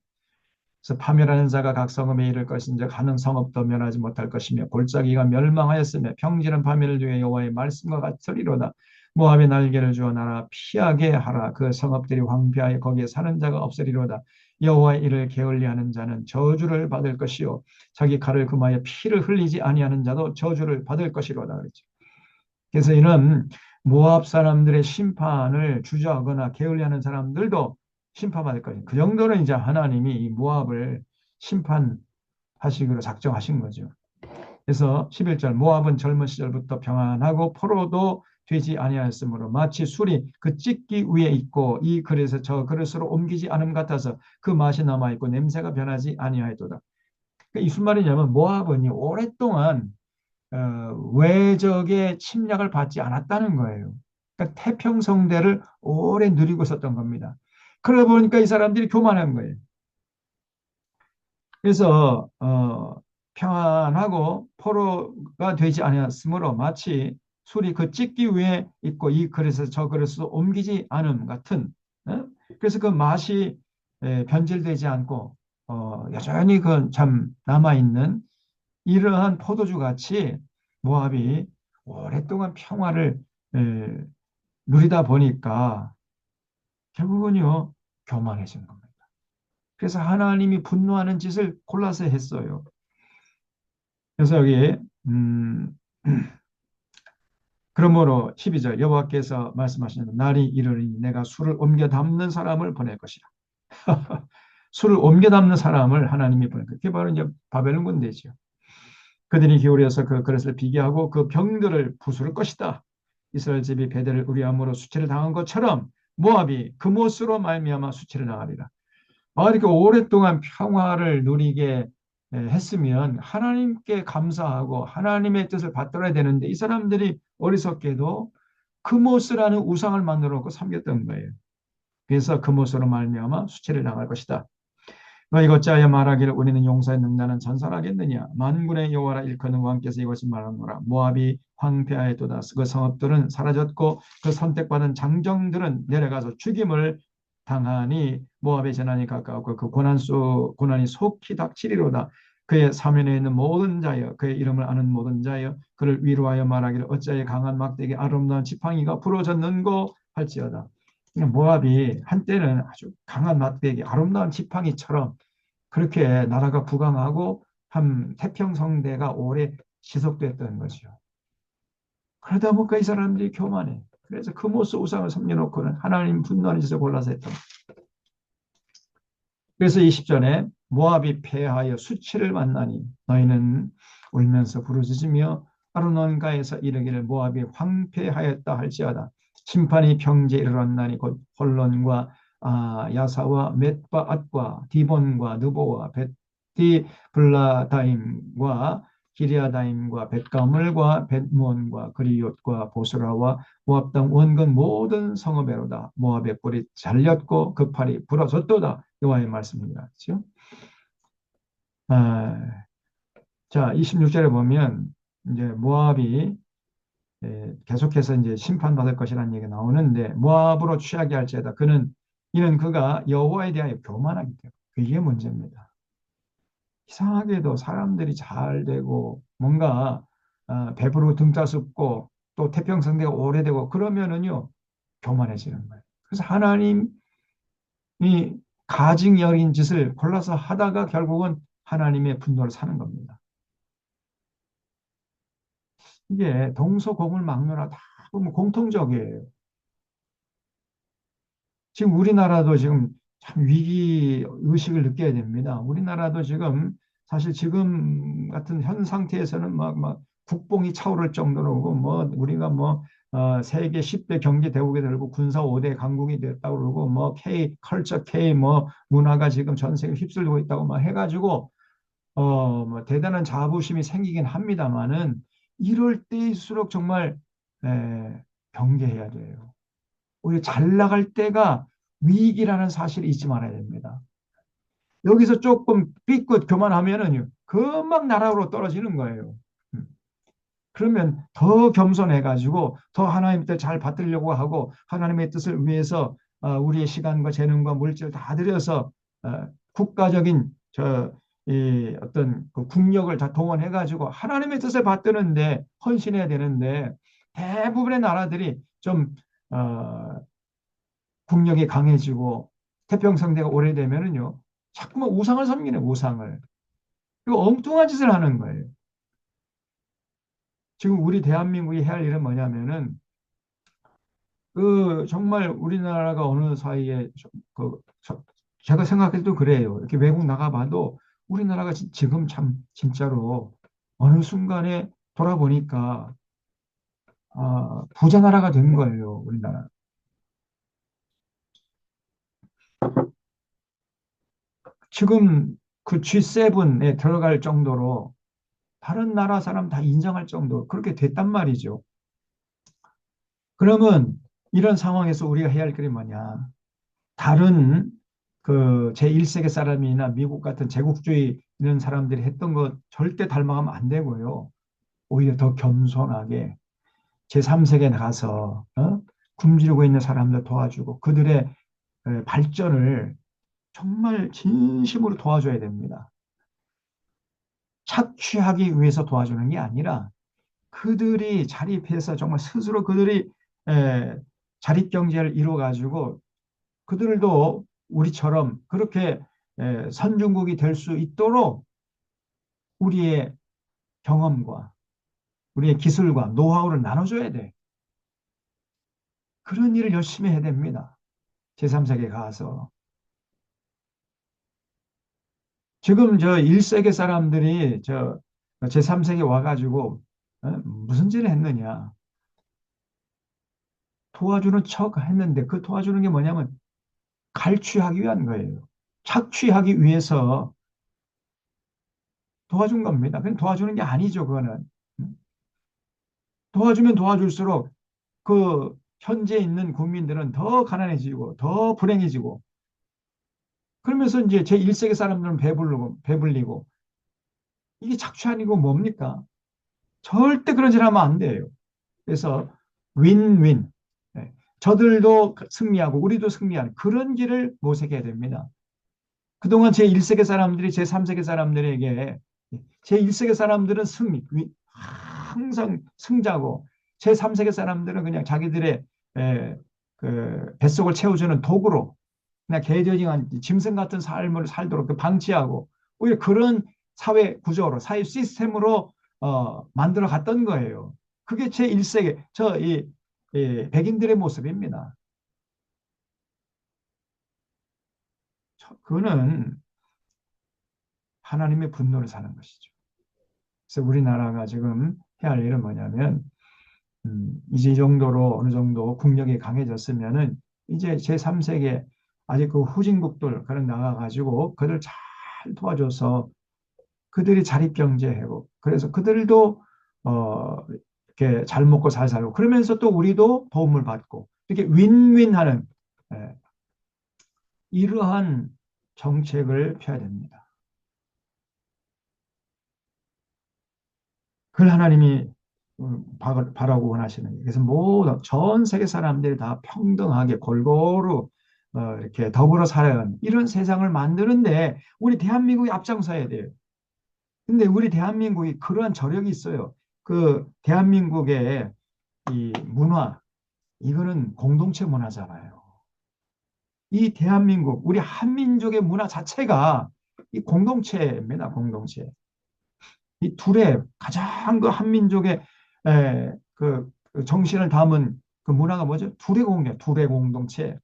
그래서 파멸하는 자가 각 성읍에 이를 것인즉 하는 성읍도 멸하지 못할 것이며 골짜기가 멸망하였으며 평지는 파멸을 위해 여호와의 말씀과 같으리로다. 모압의 날개를 주어 나라 피하게 하라. 그 성읍들이 황폐하여 거기에 사는 자가 없으리로다. 여호와의 일을 게을리하는 자는 저주를 받을 것이요 자기 칼을 금하여 피를 흘리지 아니하는 자도 저주를 받을 것이로다 그랬죠. 그래서 이런 모압 사람들의 심판을 주저하거나 게을리하는 사람들도 심판받을 것이다. 그 정도는 이제 하나님이 이 모압을 심판하시기로 작정하신 거죠. 그래서 11절 모압은 젊은 시절부터 평안하고 포로도 되지 아니하였으므로 마치 술이 그 찢기 위에 있고 이 그릇에서 저 그릇으로 옮기지 않음 같아서 그 맛이 남아있고 냄새가 변하지 아니하였도다. 그러니까 이 무슨 말이냐면 모압은 오랫동안 외적의 침략을 받지 않았다는 거예요. 그러니까 태평성대를 오래 누리고 있었던 겁니다. 그러다 보니까 이 사람들이 교만한 거예요. 그래서 평안하고 포로가 되지 아니었으므로 마치 술이 그 찢기 위에 있고 이 그릇에서 저 그릇으로 옮기지 않음 같은 그래서 그 맛이 변질되지 않고 여전히 그 참 남아있는 이러한 포도주 같이 모압이 오랫동안 평화를 에, 누리다 보니까 결국은요 교만해진 겁니다. 그래서 하나님이 분노하는 짓을 골라서 했어요. 그래서 여기 음, 그러므로 12절 여호와께서 말씀하시는 날이 이르리니 내가 술을 옮겨 담는 사람을 보낼 것이라. 술을 옮겨 담는 사람을 하나님이 보낼 것이다. 그게 바로 이제 바벨론 군대죠. 그들이 기울여서 그 그릇을 비교하고 그 병들을 부술 것이다. 이스라엘 집이 베델을 우리함으로 수치를 당한 것처럼 모압이 그못으로 말미암아 수치를 당하리라. 이렇게 오랫동안 평화를 누리게 했으면 하나님께 감사하고 하나님의 뜻을 받들어야 되는데 이 사람들이 어리석게도 그못이라는 우상을 만들어 놓고 섬겼던 거예요. 그래서 그못으로 말미암아 수치를 당할 것이다. 너희 어찌하여 말하기를 우리는 용사의 능나는 전사하겠느냐 만군의 여호와라 일컫는 왕께서 이것을 말하노라 모압이 황폐하였도다 그 성읍들은 사라졌고 그 선택받은 장정들은 내려가서 죽임을 당하니 모압의 재난이 가까웠고 그 고난이 속히 닥치리로다 그의 사면에 있는 모든 자여 그의 이름을 아는 모든 자여 그를 위로하여 말하기를 어찌하여 강한 막대기 아름다운 지팡이가 부러졌는고 할지어다. 모압이 한때는 아주 강한 막대기 아름다운 지팡이처럼 그렇게 나라가 부강하고 한 태평성대가 오래 지속됐던 거죠. 그러다 보니까 이 사람들이 교만해. 그래서 그 모습 우상을 섬겨놓고는 하나님 분노하는 짓을 골라서 했던 거예요. 그래서 20절에 모압이 패하여 수치를 만나니 너희는 울면서 부르짖으며 아르논가에서 이르기를 모압이 황폐하였다 할지어다. 심판이 평지에 이르렀나니 곧 홀론과 야사와 მეტ바앗과 디본과 느보와 벳디 블라다임과 기리아다임과 벳가물과 벳몬과 그리옷과 보스라와 모압 땅 원근 모든 성읍에로다. 모압의 뿔이 잘렸고 그 팔이 부러졌도다. 여호와의 말씀입니다. 그렇죠? 아, 자, 26절에 보면 이제 모압이 계속해서 이제 심판받을 것이라는 얘기가 나오는데 모압으로 취하게 할지어다. 이는 그가 여호와에 대하여 교만하기 때문에 그게 문제입니다. 이상하게도 사람들이 잘 되고 뭔가 배부르고 등따숩고 또 태평성대가 오래되고 그러면은요 교만해지는 거예요. 그래서 하나님이 가증 여린 짓을 골라서 하다가 결국은 하나님의 분노를 사는 겁니다. 이게 동서고물 막론하 다 보면 공통적이에요. 지금 우리나라도 지금 참 위기 의식을 느껴야 됩니다. 우리나라도 지금 사실 지금 같은 현 상태에서는 막 국뽕이 차오를 정도로 뭐 우리가 뭐 세계 10대 경제 대국이 되고 군사 5대 강국이 됐다고 그러고 뭐 K 컬처 K 뭐 문화가 지금 전 세계를 휩쓸고 있다고 막 해가지고 뭐 대단한 자부심이 생기긴 합니다만은 이럴 때일수록 정말 경계해야 돼요. 우리 잘 나갈 때가 위기라는 사실을 잊지 말아야 됩니다. 여기서 조금 삐끗 교만하면은요, 금방 나락으로 떨어지는 거예요. 음. 그러면 더 겸손해가지고 더 하나님의 뜻을 잘 받들려고 하고 하나님의 뜻을 위해서 우리의 시간과 재능과 물질을 다 들여서 국가적인 이 어떤 그 국력을 다 동원해가지고 하나님의 뜻을 받드는데 헌신해야 되는데 대부분의 나라들이 좀 국력이 강해지고 태평성대가 오래되면은요 자꾸만 우상을 섬기는 우상을. 그리고 엉뚱한 짓을 하는 거예요. 지금 우리 대한민국이 해야 할 일은 뭐냐면은 그 정말 우리나라가 어느 사이에 제가 생각해도 그래요. 이렇게 외국 나가봐도 우리나라가 지금 참 진짜로 어느 순간에 돌아보니까 부자 나라가 된 거예요, 우리나라. 지금 그 G7에 들어갈 정도로 다른 나라 사람 다 인정할 정도 그렇게 됐단 말이죠. 그러면 이런 상황에서 우리가 해야 할 길이 뭐냐? 다른 그 제1세계 사람이나 미국 같은 제국주의 이런 사람들이 했던 거 절대 닮아가면 안 되고요. 오히려 더 겸손하게 제3세계에 나가서 굶주리고 있는 사람들 도와주고 그들의 발전을 정말 진심으로 도와줘야 됩니다. 착취하기 위해서 도와주는 게 아니라 그들이 자립해서 정말 스스로 그들이 에, 자립경제를 이루어가지고 그들도 우리처럼 그렇게 선진국이 될 수 있도록 우리의 경험과 우리의 기술과 노하우를 나눠줘야 돼. 그런 일을 열심히 해야 됩니다. 제3세계 가서. 지금 저 1세계 사람들이 저 제3세계 와가지고 무슨 짓을 했느냐. 도와주는 척 했는데 그 도와주는 게 뭐냐면 갈취하기 위한 거예요. 착취하기 위해서 도와준 겁니다. 그냥 도와주는 게 아니죠, 그거는. 도와주면 도와줄수록 그 현재 있는 국민들은 더 가난해지고 더 불행해지고 그러면서 이제 제1세계 사람들은 배불리고 이게 착취 아니고 뭡니까? 절대 그런 짓 하면 안 돼요. 그래서 윈윈. 네. 저들도 승리하고 우리도 승리하는 그런 길을 모색해야 됩니다. 그동안 제1세계 사람들이 제3세계 사람들에게 제1세계 사람들은 항상 승자고 제3세계 사람들은 그냥 자기들의 그 뱃속을 채워주는 도구로 그냥 개저징한 짐승 같은 삶을 살도록 그 방치하고 오히려 그런 사회 구조로 사회 시스템으로 만들어 갔던 거예요. 그게 제1세계 백인들의 모습입니다. 그거는 하나님의 분노를 사는 것이죠. 그래서 우리나라가 지금 해야 할 일은 뭐냐면 이제 이 정도로 어느 정도 국력이 강해졌으면은 이제 제3세계 아직 그 후진국들 그런 나가가지고 그들 잘 도와줘서 그들이 자립경제하고 그래서 그들도 이렇게 잘 먹고 잘 살고 그러면서 또 우리도 도움을 받고 이렇게 윈윈하는 예, 이러한 정책을 펴야 됩니다. 그걸 하나님이 바라고 원하시는 거예요. 그래서 모든 전 세계 사람들이 다 평등하게 골고루 이렇게 더불어 살아야 하는 이런 세상을 만드는데 우리 대한민국이 앞장서야 돼요. 근데 우리 대한민국이 그러한 저력이 있어요. 그 대한민국의 이 문화 이거는 공동체 문화잖아요. 이 대한민국 우리 한민족의 문화 자체가 이 공동체입니다. 공동체. 이 둘의 가장 그 한민족의 그 정신을 담은 그 문화가 뭐죠? 둘의 공동체.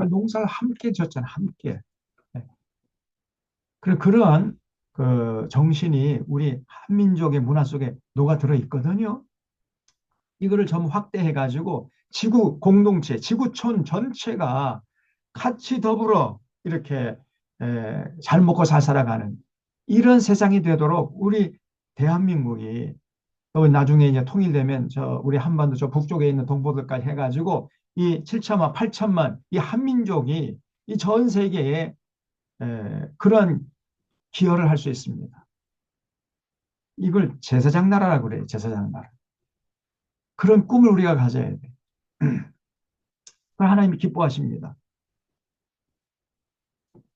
농사를 함께 지었잖아, 함께. 네. 그러한 그 정신이 우리 한민족의 문화 속에 녹아들어 있거든요. 이거를 좀 확대해가지고 지구 공동체, 지구촌 전체가 같이 더불어 이렇게 잘 먹고 잘 살아가는 이런 세상이 되도록 우리 대한민국이 또 나중에 이제 통일되면 저 우리 한반도 저 북쪽에 있는 동포들까지 해가지고 이 7천만, 8천만 이 한민족이 이 전 세계에 그런 기여를 할 수 있습니다. 이걸 제사장 나라라고 그래요. 제사장 나라. 그런 꿈을 우리가 가져야 돼. 그걸 하나님이 기뻐하십니다.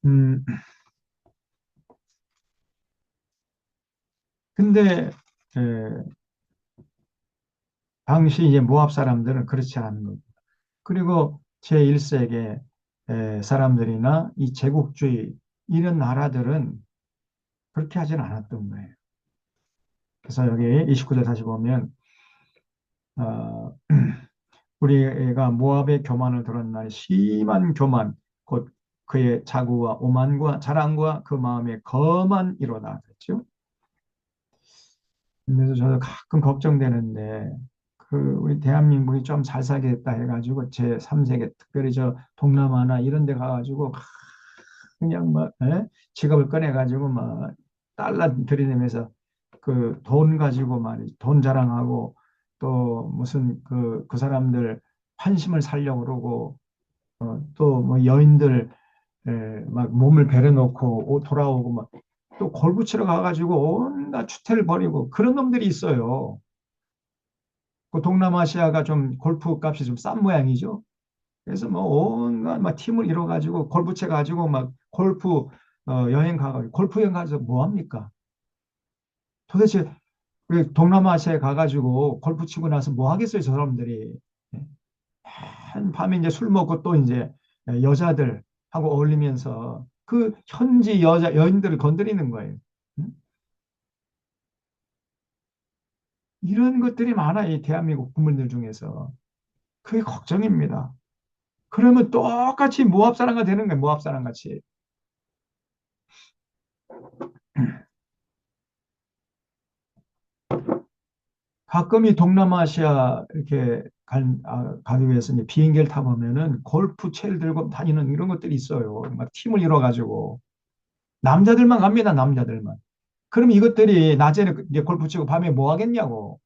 음, 근데 당시 이제 모압 사람들은 그렇지 않은 거고. 그리고 제1세계 사람들이나 이 제국주의 이런 나라들은 그렇게 하지는 않았던 거예요. 그래서 여기 29절 다시 보면 어, 우리가 모압의 교만을 들었나니 심한 교만 곧 그의 자구와 오만과 자랑과 그 마음에 거만 이로다 그랬죠. 그래서 저도 가끔 걱정되는데 그 우리 대한민국이 좀 잘 살겠다 해가지고 제 3세계 특별히 저 동남아나 이런 데 가가지고 그냥 뭐 지갑을 꺼내가지고 막 달러 들이내면서 그 돈 가지고 말이 돈 자랑하고 또 무슨 그 사람들 환심을 살려고 그러고 또 뭐 여인들 막 몸을 베려놓고 돌아오고 막 또 골프 치러 가가지고 온갖 추태를 벌이고 그런 놈들이 있어요. 그 동남아시아가 좀 골프 값이 좀 싼 모양이죠. 그래서 뭐 온갖 막 팀을 이뤄가지고 골프 쳐 가지고 막 골프 여행 가가지고 골프 여행 가서 뭐 합니까? 도대체 왜 동남아시아에 가가지고 골프 치고 나서 뭐 하겠어요, 저 사람들이. 예. 한 밤에 이제 술 먹고 또 이제 여자들하고 어울리면서 그 현지 여인들을 건드리는 거예요. 음? 이런 것들이 많아요, 이 대한민국 국민들 중에서. 그게 걱정입니다. 그러면 똑같이 모압 사람과 되는 거예요, 모압 사람 같이. 가끔 이 동남아시아 이렇게 가기 위해서 이제 비행기를 타보면은 골프 채를 들고 다니는 이런 것들이 있어요. 막 팀을 이뤄가지고. 남자들만 갑니다, 남자들만. 그럼 이것들이 낮에는 이제 골프 치고 밤에 뭐 하겠냐고.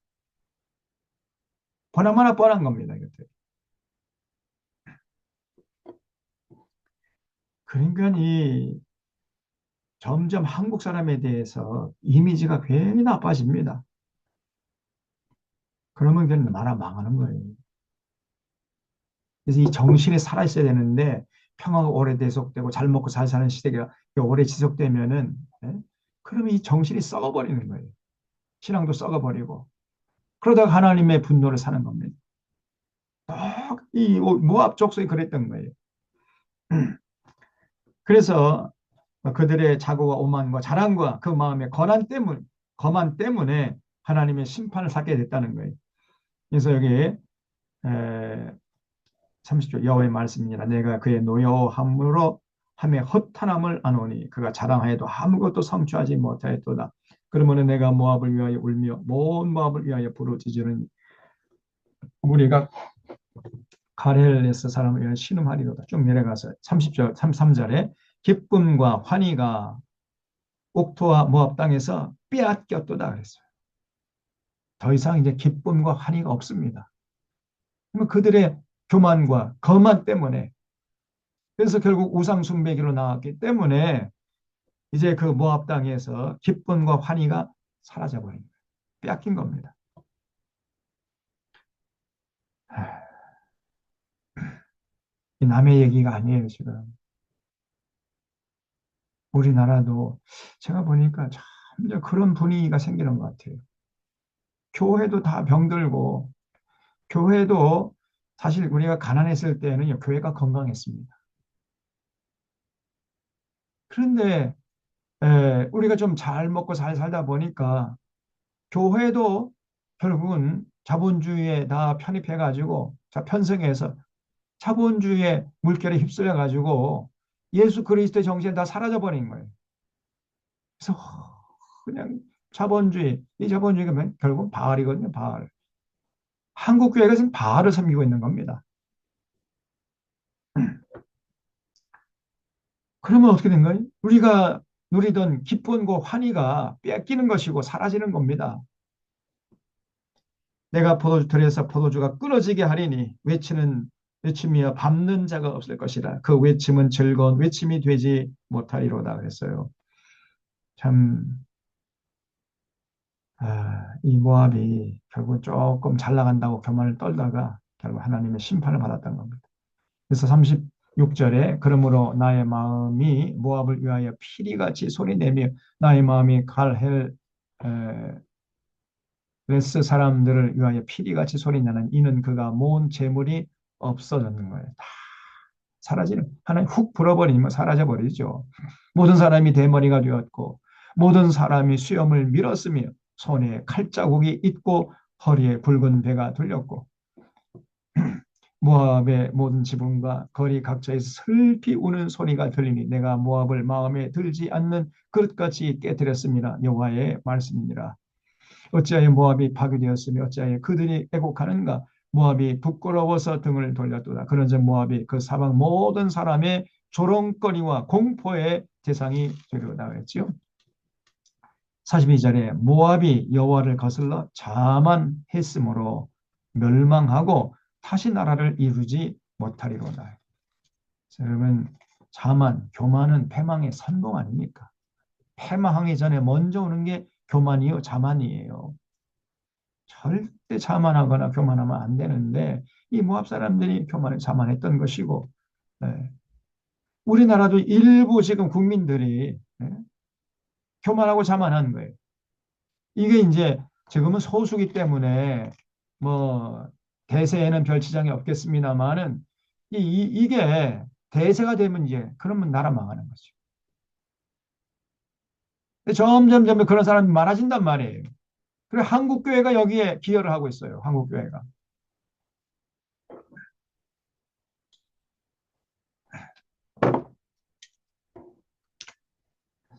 보나마나 뻔한 겁니다, 이것들. 그러니까 이 점점 한국 사람에 대해서 이미지가 괜히 나빠집니다. 그러면 그냥 나라 망하는 거예요. 그래서 이 정신이 살아있어야 되는데 평화가 오래 지속되고 잘 먹고 잘 사는 시대가 오래 지속되면은 그러면 이 정신이 썩어버리는 거예요. 신앙도 썩어버리고 그러다가 하나님의 분노를 사는 겁니다. 이 모압 족속이 그랬던 거예요. 그래서 그들의 자고와 오만과 자랑과 그 마음의 거만 때문에 하나님의 심판을 받게 됐다는 거예요. 그래서 여기 에, 30절 여호와의 말씀이니라 내가 그의 노여함으로 함에 허탄함을 안오니 그가 자랑하여도 아무것도 성취하지 못하였도다. 그러면 내가 모압을 위하여 울며 온 모압을 위하여 부르짖으니 우리가 가렐레스 사람을 위하여 신음하리로다. 쭉 내려가서 30절 33절에 기쁨과 환희가 옥토와 모압 땅에서 빼앗겼도다 그랬어요. 더 이상 이제 기쁨과 환희가 없습니다. 그러면 그들의 교만과 거만 때문에 그래서 결국 우상 숭배기로 나왔기 때문에 이제 그 모압 땅에서 기쁨과 환희가 사라져 버린 거예요. 빼앗긴 겁니다. 남의 얘기가 아니에요, 지금. 우리나라도 제가 보니까 참 그런 분위기가 생기는 것 같아요. 교회도 다 병들고, 교회도 사실 우리가 가난했을 때는 교회가 건강했습니다. 그런데 우리가 좀 잘 먹고 잘 살다 보니까 교회도 결국은 자본주의에 다 편입해가지고 편성해서 자본주의의 물결에 휩쓸려가지고 예수 그리스도의 정신이 다 사라져버린 거예요. 그래서 그냥 이 자본주의가 결국 바알이거든요, 바알. 한국 교회가 지금 바알을 섬기고 있는 겁니다. 그러면 어떻게 된 거예요? 우리가 누리던 기쁨과 환희가 뺏기는 것이고 사라지는 겁니다. 내가 포도주틀에서 포도주가 끊어지게 하리니 외침이여 밟는 자가 없을 것이라. 그 외침은 즐거운 외침이 되지 못하리로다 그랬어요. 참, 이 모압이 결국 조금 잘 나간다고 교만을 떨다가 결국 하나님의 심판을 받았던 겁니다. 그래서 36절에 그러므로 나의 마음이 모압을 위하여 피리같이 소리내며 나의 마음이 갈헬 레스 사람들을 위하여 피리같이 소리나는 이는 그가 모은 재물이 없어졌는 거예요. 사라지는, 하나님 훅 불어버리면 사라져버리죠. 모든 사람이 대머리가 되었고 모든 사람이 수염을 밀었으며 손에 칼자국이 있고 허리에 굵은 배가 들렸고 모압의 모든 지붕과 거리 각처에서 슬피 우는 소리가 들리니 내가 모압을 마음에 들지 않는 그릇같이 깨뜨렸습니다. 여호와의 말씀이니라. 어찌하여 모압이 파괴되었으며 어찌하여 그들이 애곡하는가. 모압이 부끄러워서 등을 돌렸도다. 그런즉 모압이 그 사방 모든 사람의 조롱거리와 공포의 대상이 되려다 했지요. 42절에 모압이 여호와를 거슬러 자만했으므로 멸망하고 다시 나라를 이루지 못하리로다. 여러분, 자만, 교만은 패망의 선봉 아닙니까? 패망하기 전에 먼저 오는 게 교만이요, 자만이에요. 절대 자만하거나 교만하면 안 되는데 이 모압 사람들이 교만을 자만했던 것이고, 네. 우리나라도 일부 지금 국민들이, 네, 교만하고 자만한 거예요. 이게 이제 지금은 소수기 때문에 뭐 대세에는 별 지장이 없겠습니다만은 이게 대세가 되면 이제 그러면 나라 망하는 거죠. 점점 그런 사람이 많아진단 말이에요. 그리고 한국교회가 여기에 기여를 하고 있어요. 한국교회가.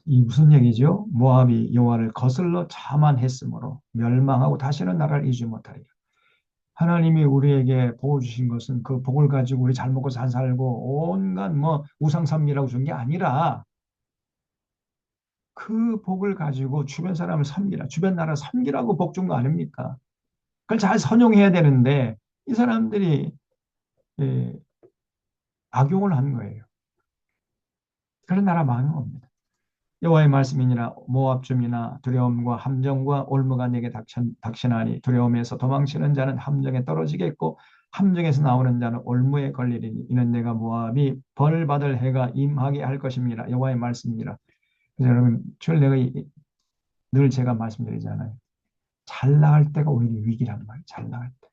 이 무슨 얘기죠? 모압이 여호와를 거슬러 자만했으므로 멸망하고 다시는 나라를 이루지 못하리라. 하나님이 우리에게 복을 주신 것은 그 복을 가지고 우리 잘 먹고 잘 살고 온갖 뭐 우상삼미라고 준 게 아니라 그 복을 가지고 주변 사람을 섬기라. 주변 나라 섬기라고 복 준 거 아닙니까? 그걸 잘 선용해야 되는데 이 사람들이 예, 악용을 한 거예요. 그런 나라 망한 겁니다. 여호와의 말씀이니라. 모압중이나 두려움과 함정과 올무가 내게 닥치나니 두려움에서 도망치는 자는 함정에 떨어지겠고 함정에서 나오는 자는 올무에 걸리리니 이는 내가 모압이 벌 받을 해가 임하게 할 것입니다. 여호와의 말씀이니라. 그래서 여러분, 내가 늘 제가 말씀드리잖아요. 잘 나갈 때가 오히려 위기란 말이에요. 잘 나갈 때.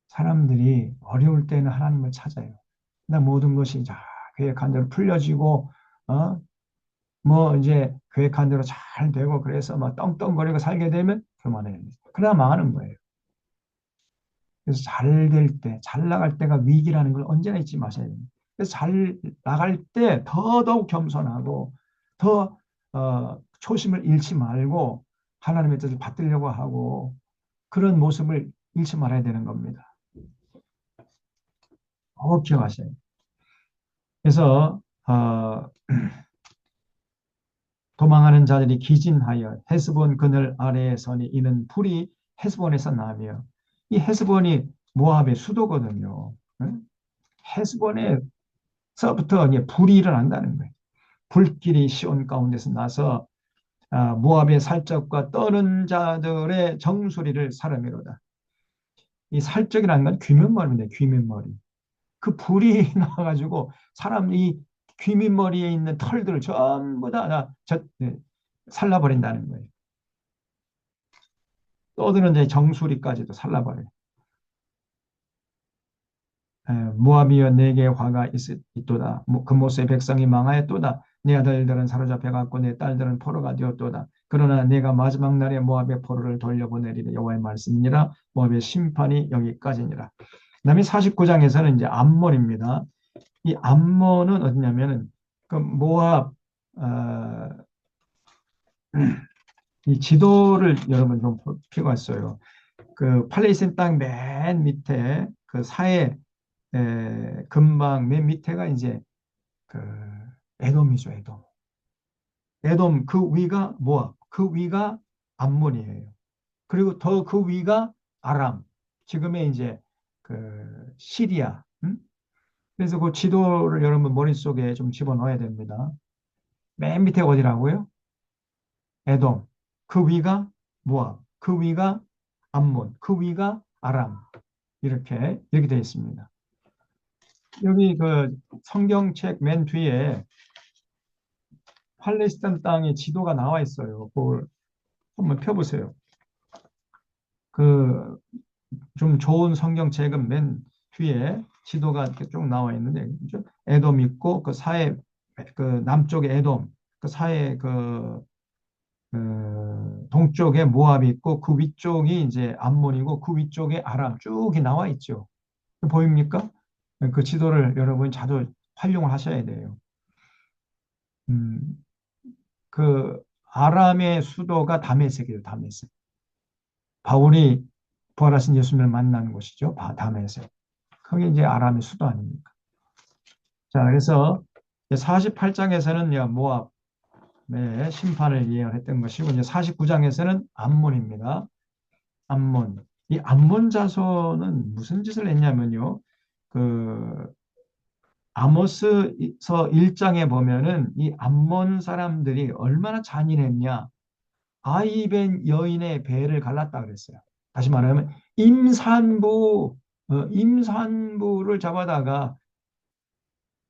사람들이 어려울 때는 하나님을 찾아요. 근데 모든 것이 자, 계획한 대로 풀려지고, 뭐 이제 계획한 대로 잘 되고 그래서 막 떵떵거리고 살게 되면 그만해요. 그러다 망하는 거예요. 그래서 잘 될 때, 잘 나갈 때가 위기라는 걸 언제나 잊지 마셔야 됩니다. 그래서 잘 나갈 때 더더욱 겸손하고 더 초심을 잃지 말고 하나님의 뜻을 받들려고 하고 그런 모습을 잃지 말아야 되는 겁니다. 꼭 기억하셔야 돼요. 그래서 도망하는 자들이 기진하여 헤스본 그늘 아래에 서니 이는 불이 헤스본에서 나며 이 헤스본이 모압의 수도거든요. 헤스본에서부터 이제 불이 일어난다는 거예요. 불길이 시온 가운데서 나서 모압의 살적과 떠는 자들의 정수리를 사르미로다. 이 살적이라는 건 귀면머리인데 귀면머리. 그 불이 나와가지고 사람 이 귀밑머리에 있는 털들을 전부 다 살라버린다는 거예요. 떠드는 데 정수리까지도 살라버려요. 모압이여 내게 화가 있도다. 금모스의 백성이 망하였도다. 내 아들들은 사로잡혀갔고 내 딸들은 포로가 되었도다. 그러나 내가 마지막 날에 모압의 포로를 돌려보내리라. 여호와의 말씀이니라. 모압의 심판이 여기까지니라. 그다음에 49장에서는 이제 암몬입니다. 이 암몬은 어디냐면은 그 모압 이 지도를 여러분 좀 피고 왔어요. 그 팔레스타인 땅 맨 밑에 그 사해 근방 맨 밑에가 이제 그 에돔이죠, 에돔. 에돔 그 위가 모압, 그 위가 암몬이에요. 그리고 더 그 위가 아람. 지금의 이제 그 시리아. 그래서 그 지도를 여러분 머릿속에 좀 집어넣어야 됩니다. 맨 밑에 어디라고요? 에돔. 그 위가 모압. 그 위가 암몬. 그 위가 아람. 이렇게 되어 있습니다. 여기 그 성경책 맨 뒤에 팔레스타인 땅의 지도가 나와 있어요. 그걸 한번 펴보세요. 그 좀 좋은 성경책은 맨 뒤에 지도가 이렇게 쭉 나와 있는데, 그죠? 에돔 있고, 그 사해, 그 남쪽에 에돔, 그 사해 그 동쪽에 모압이 있고, 그 위쪽이 이제 암몬이고, 그 위쪽에 아람 쭉이 나와 있죠. 보입니까? 그 지도를 여러분 자주 활용을 하셔야 돼요. 음, 그 아람의 수도가 다메섹이에요, 다메섹. 바울이 부활하신 예수님을 만나는 곳이죠, 다메섹. 그게 이제 아람의 수도 아닙니까? 자, 그래서 48장에서는 모압의 심판을 예언했던 것이고, 이제 49장에서는 암몬입니다. 암몬. 이 암몬 자손은 무슨 짓을 했냐면요. 그 아모스서 1장에 보면은 이 암몬 사람들이 얼마나 잔인했냐. 아이벤 여인의 배를 갈랐다 그랬어요. 다시 말하면 임산부를 잡아다가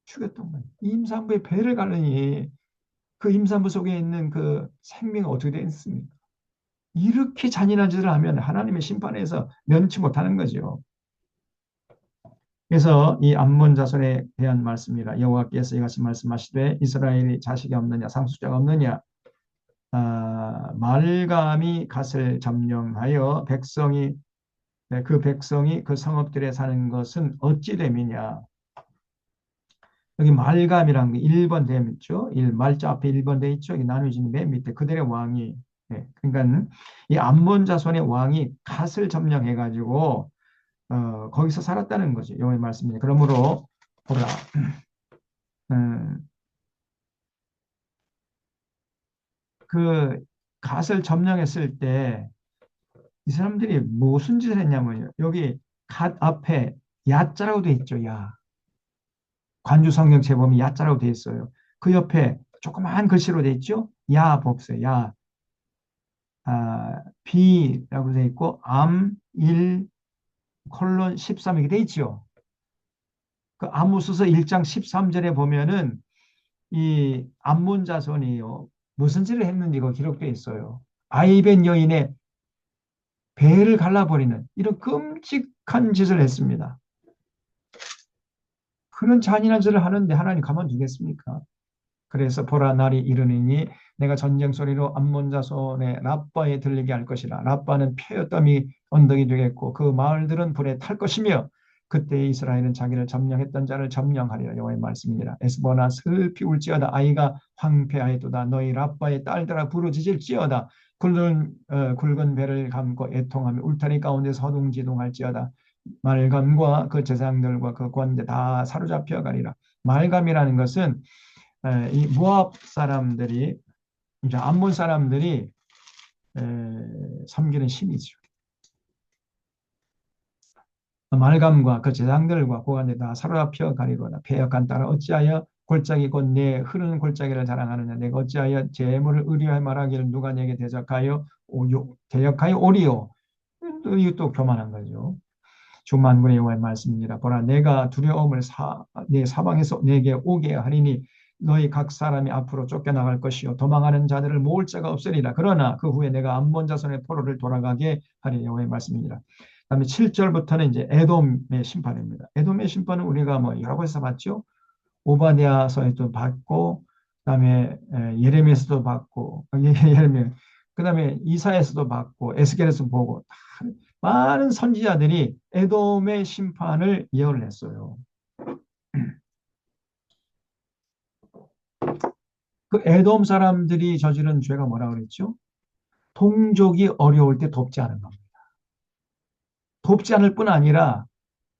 죽였던 거예요. 임산부의 배를 가르니 그 임산부 속에 있는 그 생명이 어떻게 됐습니까? 이렇게 잔인한 짓을 하면 하나님의 심판에서 면치 못하는 거죠. 그래서 이 암몬 자손에 대한 말씀이라 여호와께서 이같이 말씀하시되 이스라엘이 자식이 없느냐 상속자가 없느냐 말감이 갓을 점령하여 그 백성이 그 성읍들에 사는 것은 어찌 됨이냐. 여기 말감이라는 게 1번 됨 있죠. 말자 앞에 1번 돼 있죠. 여기 나누어진 맨 밑에 그들의 왕이 그러니까 이 암몬 자손의 왕이 갓을 점령해 가지고 거기서 살았다는 거죠. 여호와의 말씀입니다. 그러므로 보라. 음, 그 갓을 점령했을 때 이 사람들이 무슨 짓을 했냐면요. 여기 갓 앞에 야자라고 돼 있죠. 야. 관주 성경책 보면 야자라고 돼 있어요. 그 옆에 조그마한 글씨로 돼 있죠. 야 복수. 야. B라고 돼 있고 암 1 콜론 13 이렇게 돼 있죠. 그 아모스서 1장 13절에 보면은 이 암몬 자손이요. 무슨 짓을 했는지가 기록되어 있어요. 아이벤 여인의 배를 갈라버리는 이런 끔찍한 짓을 했습니다. 그런 잔인한 짓을 하는데 하나님 가만두겠습니까? 그래서 보라 날이 이르니니 내가 전쟁 소리로 암몬 자손의 라빠에 들리게 할 것이라. 라빠는 폐허더미 언덕이 되겠고 그 마을들은 불에 탈 것이며 그때 이스라엘은 자기를 점령했던 자를 점령하리라. 여호와의 말씀이니라. 에스보나 슬피 울지어다. 아이가 황폐하였도다. 너희 라빠의 딸들아 부르짖을지어다. 굵은 배를 감고 애통하며 울타리 가운데서 허둥지둥할지어다. 말감과 그 제사장들과 그 관대 다 사로잡혀 가리라. 말감이라는 것은 이 모압 사람들이 이제 암몬 사람들이 섬기는 신이죠. 말감과 그 제사장들과 그 관대 다 사로잡혀 가리로다. 패역한 따라 어찌하여 골짜기 곧 내 흐르는 골짜기를 자랑하느냐. 내가 어찌하여 재물을 의뢰하여 말하기를 누가 내게 대적하여 오리요. 이것도 교만한 거죠. 주 만군의 여호와의 말씀입니다. 보라 내가 두려움을 내 사방에서 내게 오게 하리니 너희 각 사람이 앞으로 쫓겨나갈 것이요 도망하는 자들을 모을 자가 없으리라. 그러나 그 후에 내가 암몬 자손의 포로를 돌아가게 하리. 여호와의 말씀입니다. 그다음에 7절부터는 이제 에돔의 심판입니다. 에돔의 심판은 우리가 뭐 여러 곳에서 봤죠. 오바댜서에도 봤고, 그다음에 예레미야에서도 봤고, 예레미야, 그다음에 이사야에서도 봤고, 에스겔에서 보고 많은 선지자들이 에돔의 심판을 예언을 했어요. 그 에돔 사람들이 저지른 죄가 뭐라고 그랬죠? 동족이 어려울 때 돕지 않은 겁니다. 돕지 않을 뿐 아니라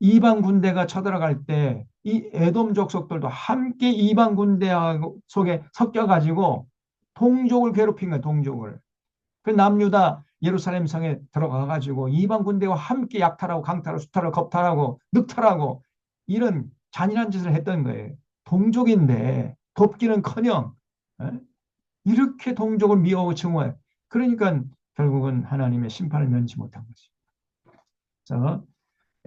이방 군대가 쳐들어갈 때 이 에돔 족속들도 함께 이방 군대 속에 섞여가지고 동족을 괴롭힌 거예요. 동족을. 그 남유다 예루살렘 성에 들어가가지고 이방 군대와 함께 약탈하고 강탈하고 수탈하고 겁탈하고 늑탈하고 이런 잔인한 짓을 했던 거예요. 동족인데 돕기는커녕 이렇게 동족을 미워하고 증오해. 그러니까 결국은 하나님의 심판을 면치 못한 거지. 그래서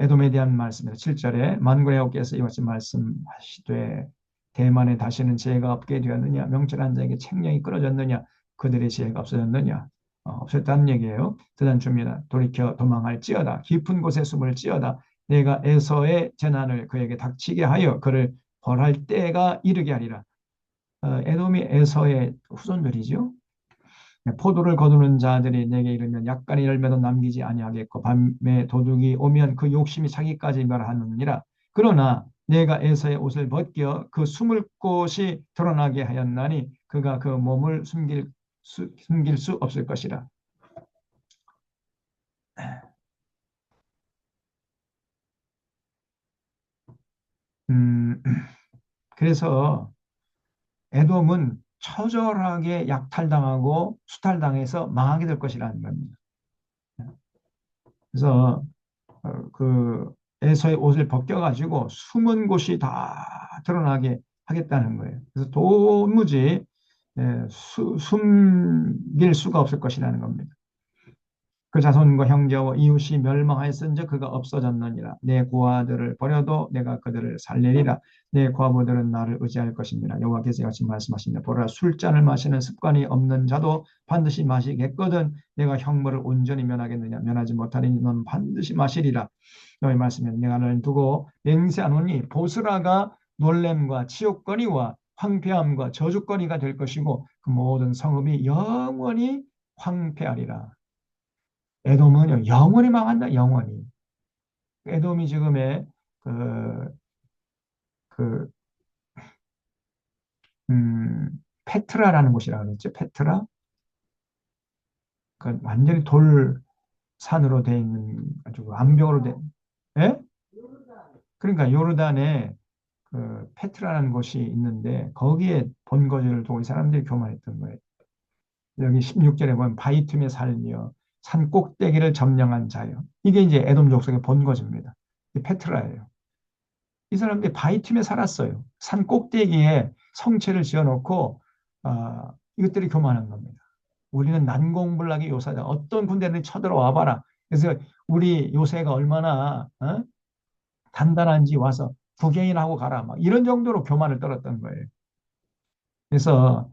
에돔에 대한 말씀입니다. 7절에 만군의 여호와께서 이같이 말씀하시되 대만에 다시는 죄가 없게 되었느냐 명철한 자에게 책령이 끊어졌느냐 그들의 죄가 없어졌느냐 없었다는 얘기예요. 드단 줍니다. 돌이켜 도망할지어다 깊은 곳에 숨을지어다 내가 에서의 재난을 그에게 닥치게 하여 그를 벌할 때가 이르게 하리라. 에돔이 에서의 후손들이죠. 포도를 거두는 자들이 내게 이르면 약간의 열매도 남기지 아니하겠고 밤에 도둑이 오면 그 욕심이 자기까지 멸하느니라. 그러나 내가 에서의 옷을 벗겨 그 숨을 곳이 드러나게 하였나니 그가 그 몸을 숨길 수 없을 것이라. 음, 그래서 에돔은 처절하게 약탈당하고 수탈당해서 망하게 될 것이라는 겁니다. 그래서 그 에서의 옷을 벗겨가지고 숨은 곳이 다 드러나게 하겠다는 거예요. 그래서 도무지 숨길 수가 없을 것이라는 겁니다. 그 자손과 형제와 이웃이 멸망하였은즉 그가 없어졌느니라. 내 고아들을 버려도 내가 그들을 살리리라. 내 과부들은 나를 의지할 것이니라. 여호와께서 같이 말씀하십니다. 보라, 술잔을 마시는 습관이 없는 자도 반드시 마시겠거든 내가 형벌을 온전히 면하겠느냐. 면하지 못하리니 넌 반드시 마시리라. 너의 말씀에 내가 너를 두고 맹세하노니 보스라가 놀램과 치욕거리와 황폐함과 저주거리가 될 것이고 그 모든 성읍이 영원히 황폐하리라. 에돔은 영원히 망한다, 영원히. 에돔이 지금의 그, 그, 페트라라는 곳이라고 그랬죠. 페트라? 그 완전히 돌산으로 돼 있는 아주 암벽으로 된, 예? 그러니까 요르단에 그 페트라라는 곳이 있는데 거기에 본거지를 두고 이 사람들이 교만했던 거예요. 여기 16절에 보면 바위 틈에 살며 산 꼭대기를 점령한 자요. 이게 이제 에돔 족속의 본거지입니다. 이 페트라예요. 이 사람들이 바위 틈에 살았어요. 산 꼭대기에 성체를 지어놓고 이것들이 교만한 겁니다. 우리는 난공불락의 요새다. 어떤 군대든 쳐들어와 봐라. 그래서 우리 요새가 얼마나 단단한지 와서 구경이나 하고 가라. 막 이런 정도로 교만을 떨었던 거예요. 그래서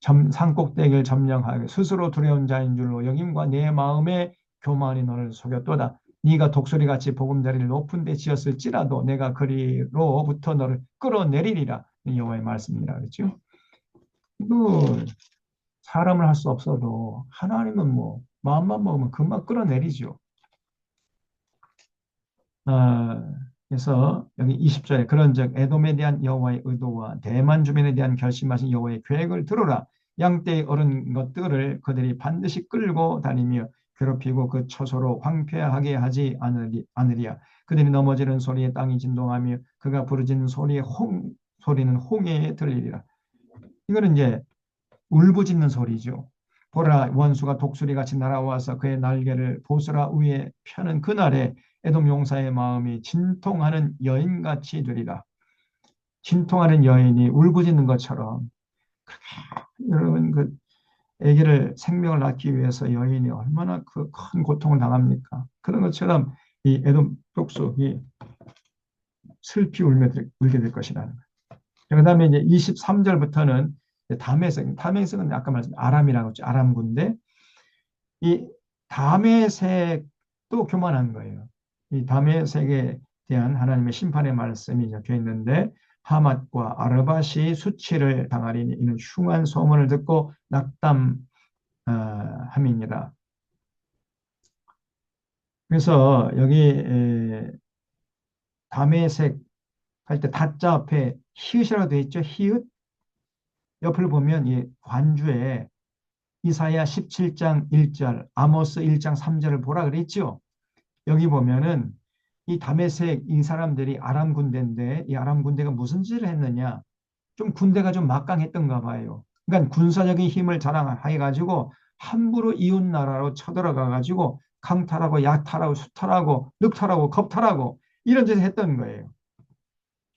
산꼭대기를 점령하여 스스로 두려운 자인 줄로 여김과 내 마음의 교만이 너를 속였도다. 네가 독수리같이 보금자리를 높은 데 지었을지라도 내가 그리로부터 너를 끌어내리리라. 여호와의 말씀이라 그랬죠. 그 사람을 할 수 없어도 하나님은 뭐 마음만 먹으면 금방 끌어내리죠. 어, 그래서 여기 20절에 그런즉 에돔에 대한 여호와의 의도와 대만 주민에 대한 결심하신 여호와의 계획을 들으라. 양떼의 어른 것들을 그들이 반드시 끌고 다니며 괴롭히고 그 처소로 황폐하게 하지 않으리야. 그들이 넘어지는 소리에 땅이 진동하며 그가 부르짖는 소리는 홍해에 들리리라. 이거는 이제 울부짖는 소리죠. 보라, 원수가 독수리같이 날아와서 그의 날개를 보스라 위에 펴는 그날에 에돔 용사의 마음이 진통하는 여인같이 되리라. 진통하는 여인이 울부짖는 것처럼 여러분 그 아기를 생명을 낳기 위해서 여인이 얼마나 그 큰 고통을 당합니까? 그런 것처럼 이 에돔 족속이 슬피 울게 될 것이라는 거예요. 그 다음에 이제 23절부터는 다메섹은 아까 말씀 아람이라고 했죠. 아람군데 이 다메섹도 교만한 거예요. 이 다메섹에 대한 하나님의 심판의 말씀이 적혀 있는데 하맛과 아르밧이 수치를 당하리니 이는 흉한 소문을 듣고 낙담함이니라. 그래서 여기 다메섹 할 때 다자 앞에 히읗이라고 되어 있죠. 히읗 옆을 보면 이 관주에 이사야 17장 1절, 아모스 1장 3절을 보라 그랬죠. 여기 보면은 이 다메섹 이 사람들이 아람 군대인데 이 아람 군대가 무슨 짓을 했느냐? 좀 군대가 좀 막강했던가 봐요. 그러니까 군사적인 힘을 자랑해 가지고 함부로 이웃 나라로 쳐들어가 가지고 강탈하고 약탈하고 수탈하고 늑탈하고 겁탈하고 이런 짓을 했던 거예요.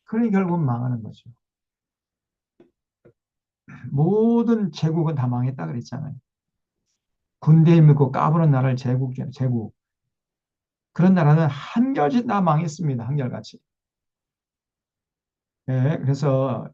그러니 결국은 망하는 거죠. 모든 제국은 다 망했다 그랬잖아요. 군대 힘있고 까부는 나라를 제국이잖아요. 제국. 그런 나라는 한결같이 다 망했습니다. 한결같이. 예, 그래서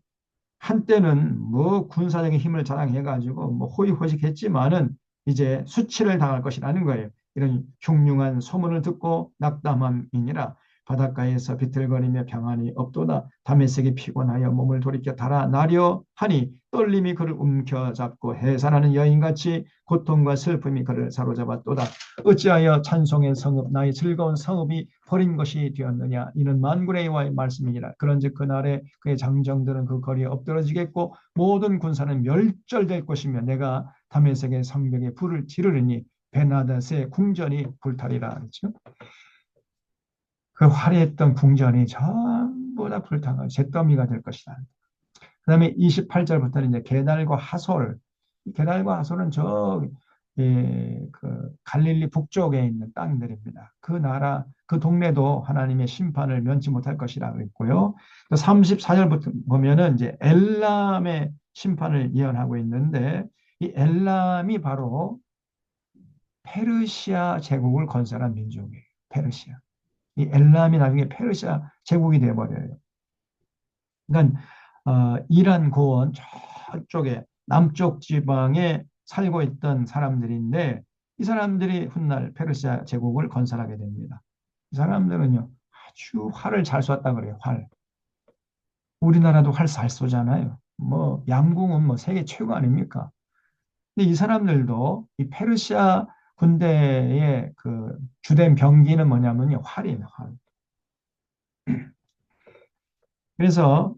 한때는 뭐 군사적인 힘을 자랑해가지고 뭐 호의호식했지만은 이제 수치를 당할 것이라는 거예요. 이런 흉흉한 소문을 듣고 낙담함이니라. 바닷가에서 비틀거리며 평안이 없도다. 다메섹이 피곤하여 몸을 돌이켜 달아나려 하니 떨림이 그를 움켜잡고 해산하는 여인같이 고통과 슬픔이 그를 사로잡았도다. 어찌하여 찬송의 성읍 나의 즐거운 성읍이 버린 것이 되었느냐. 이는 만군의 여호와의 말씀이니라. 그런즉 그날에 그의 장정들은 그 거리에 엎드러지겠고 모든 군사는 멸절될 것이며 내가 다메섹의 성벽에 불을 지르리니 베나닷의 궁전이 불타리라. 그렇죠? 그 화려했던 궁전이 전부 다 불타가 잿더미가 될 것이다. 그 다음에 28절부터는 이제 게달과 하솔. 게달과 하솔은 그 갈릴리 북쪽에 있는 땅들입니다. 그 나라, 그 동네도 하나님의 심판을 면치 못할 것이라 그랬고요. 34절부터 보면은 이제 엘람의 심판을 예언하고 있는데 이 엘람이 바로 페르시아 제국을 건설한 민족이에요. 페르시아. 이 엘람이 나중에 페르시아 제국이 되어버려요. 그러니까 이란 고원 저쪽에 남쪽 지방에 살고 있던 사람들인데 이 사람들이 훗날 페르시아 제국을 건설하게 됩니다. 이 사람들은요 아주 활을 잘 쐈다 그래요. 활. 우리나라도 활 잘 쏘잖아요. 뭐 양궁은 뭐 세계 최고 아닙니까? 근데 이 사람들도 이 페르시아 군대의 그 주된 병기는 뭐냐면요 활이에요. 활. 그래서